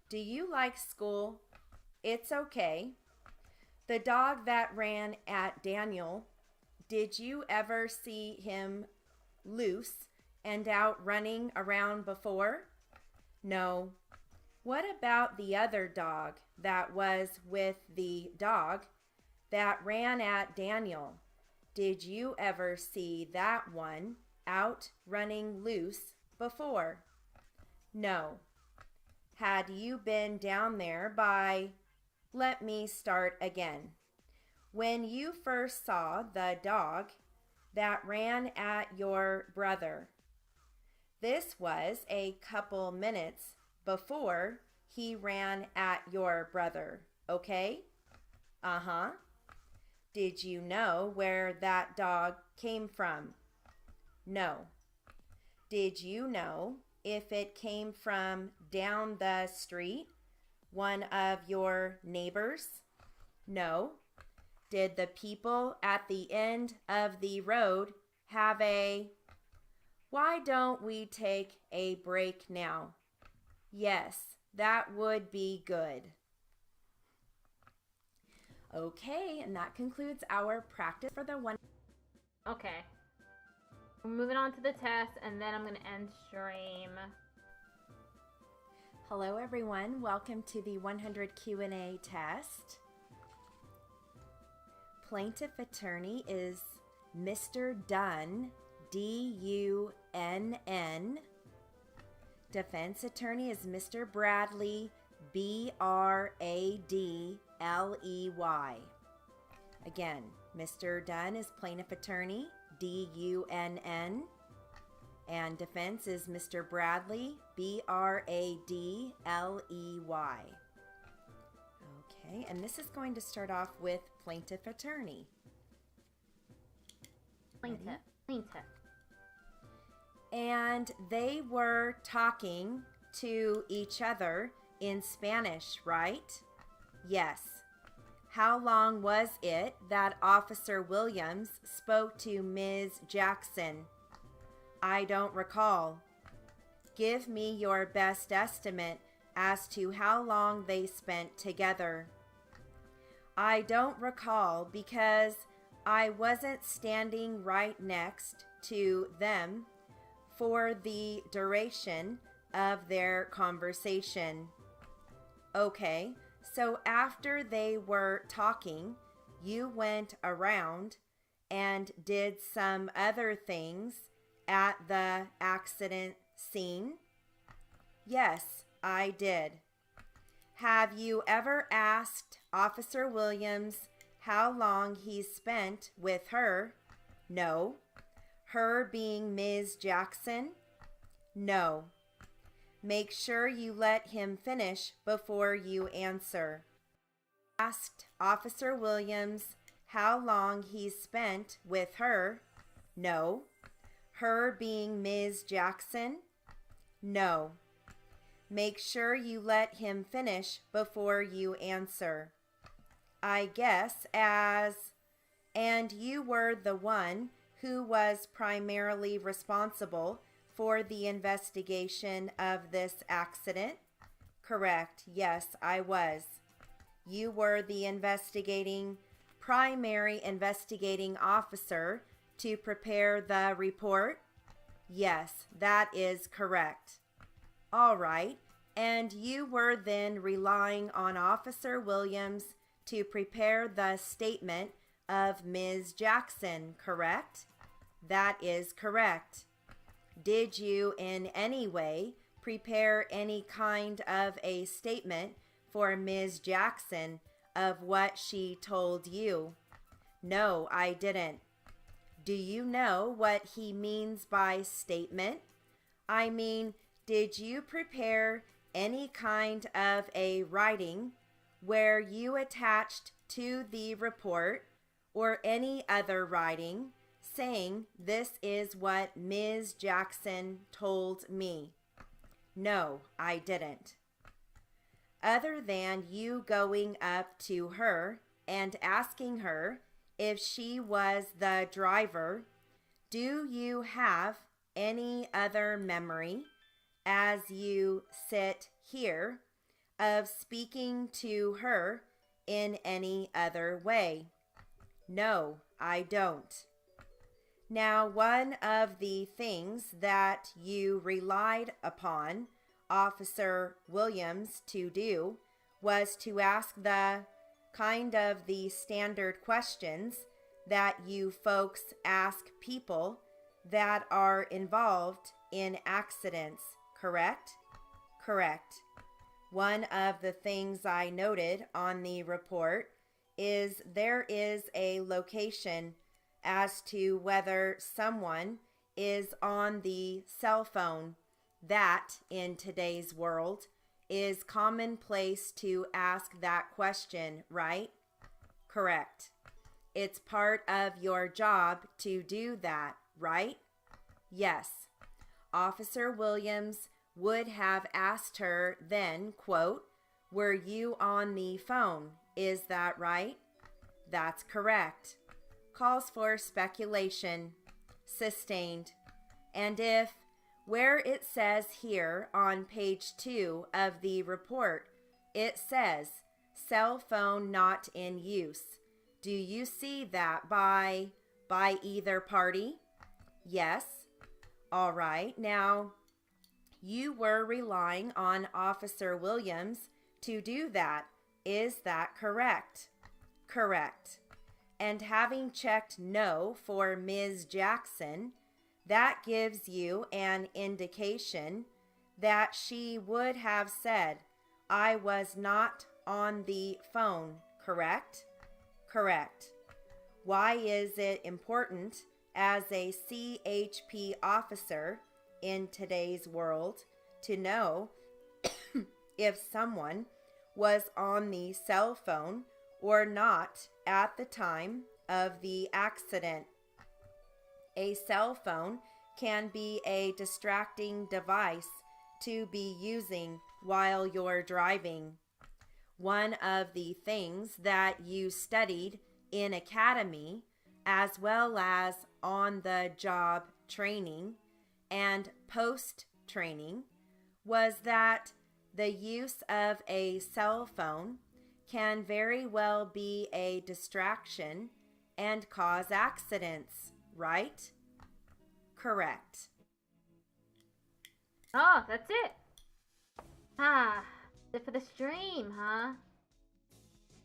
Do you like school? It's okay. The dog that ran at Daniel, did you ever see him loose and out running around before? No. What about the other dog that was with the dog that ran at Daniel? Did you ever see that one out running loose before? No. Had you been down there by... Let me start again. When you first saw the dog that ran at your brother, this was a couple minutes before he ran at your brother, okay? Uh-huh. Did you know where that dog came from? No. Did you know if it came from down the street, one of your neighbors? No. Did the people at the end of the road have a... Why don't we take a break now? Yes, that would be good. Okay, and that concludes our practice for the one. Okay. We're moving on to the test, and then I'm going to end stream. Hello, everyone. Welcome to the 100 Q&A test. Plaintiff attorney is Mr. Dunn, D-U-N-N. Defense attorney is Mr. Bradley, B-R-A-D-L-E-Y. Again, Mr. Dunn is plaintiff attorney, D-U-N-N. And defense is Mr. Bradley, B-R-A-D-L-E-Y. Okay, and this is going to start off with plaintiff attorney. Plaintiff. And they were talking to each other in Spanish, right? Yes. How long was it that Officer Williams spoke to Ms. Jackson? I don't recall. Give me your best estimate as to how long they spent together. I don't recall because I wasn't standing right next to them for the duration of their conversation. Okay, so after they were talking, you went around and did some other things at the accident scene? Yes, I did. Have you ever asked Officer Williams how long he spent with her? No. Her being Ms. Jackson? No. Make sure you let him finish before you answer. Asked Officer Williams how long he spent with her? No. Her being Ms. Jackson? No. Make sure you let him finish before you answer. I guess and you were the one who was primarily responsible for the investigation of this accident? Correct. Yes, I was. You were the primary investigating officer to prepare the report? Yes, that is correct. All right, and you were then relying on Officer Williams to prepare the statement of Ms. Jackson, correct? That is correct. Did you in any way prepare any kind of a statement for Ms. Jackson of what she told you? No, I didn't. Do you know what he means by statement? I mean, did you prepare any kind of a writing where you attached to the report or any other writing saying this is what Ms. Jackson told me? No, I didn't. Other than you going up to her and asking her if she was the driver, do you have any other memory as you sit here of speaking to her in any other way? No, I don't. Now, one of the things that you relied upon Officer Williams to do was to ask the kind of the standard questions that you folks ask people that are involved in accidents, correct? Correct. One of the things I noted on the report is there is a location as to whether someone is on the cell phone. That, in today's world, is commonplace to ask that question, right? Correct. It's part of your job to do that, right? Yes. Officer Williams would have asked her then, quote, were you on the phone? Is that right? That's correct. Calls for speculation. Sustained. And if, where it says here on page 2 of the report, it says, cell phone not in use. Do you see that by either party? Yes. All right. Now, you were relying on Officer Williams to do that. Is that correct? Correct. And having checked no for Ms. Jackson, that gives you an indication that she would have said, I was not on the phone, correct? Correct. Why is it important as a CHP officer in today's world to know if someone was on the cell phone or not at the time of the accident? A cell phone can be a distracting device to be using while you're driving. One of the things that you studied in academy, as well as on the job training and post-training, was that the use of a cell phone can very well be a distraction and cause accidents, right? Correct. Oh, that's it. Ah, that's it for the stream, huh?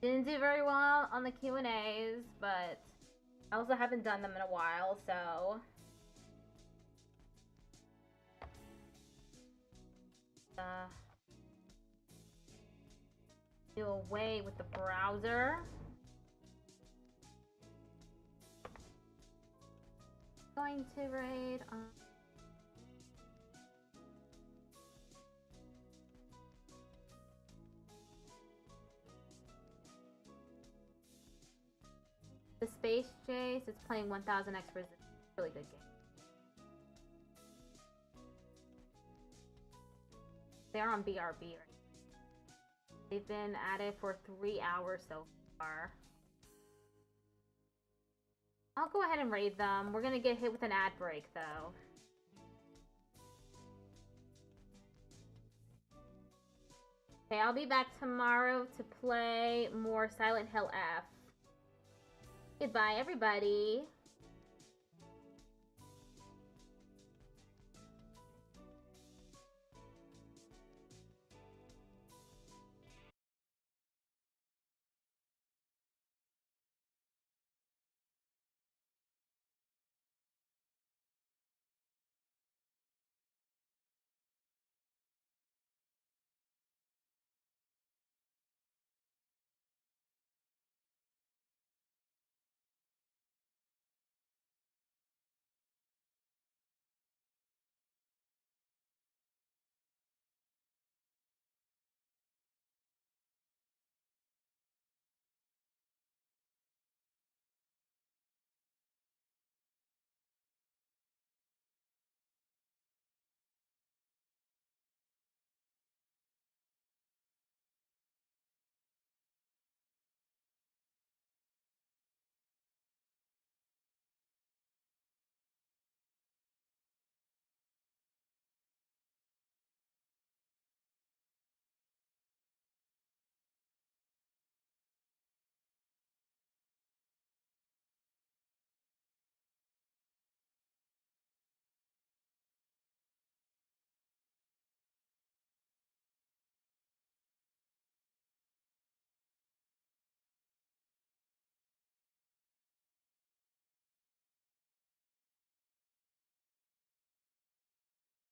Didn't do very well on the Q&As, but I also haven't done them in a while, so... do away with the browser. Going to raid on... The Space Chase is playing 1000 X Resist. Really good game. They're on BRB right now. They've been at it for 3 hours so far. I'll go ahead and raid them. We're gonna get hit with an ad break though. Okay, I'll be back tomorrow to play more Silent Hill F. Goodbye, everybody.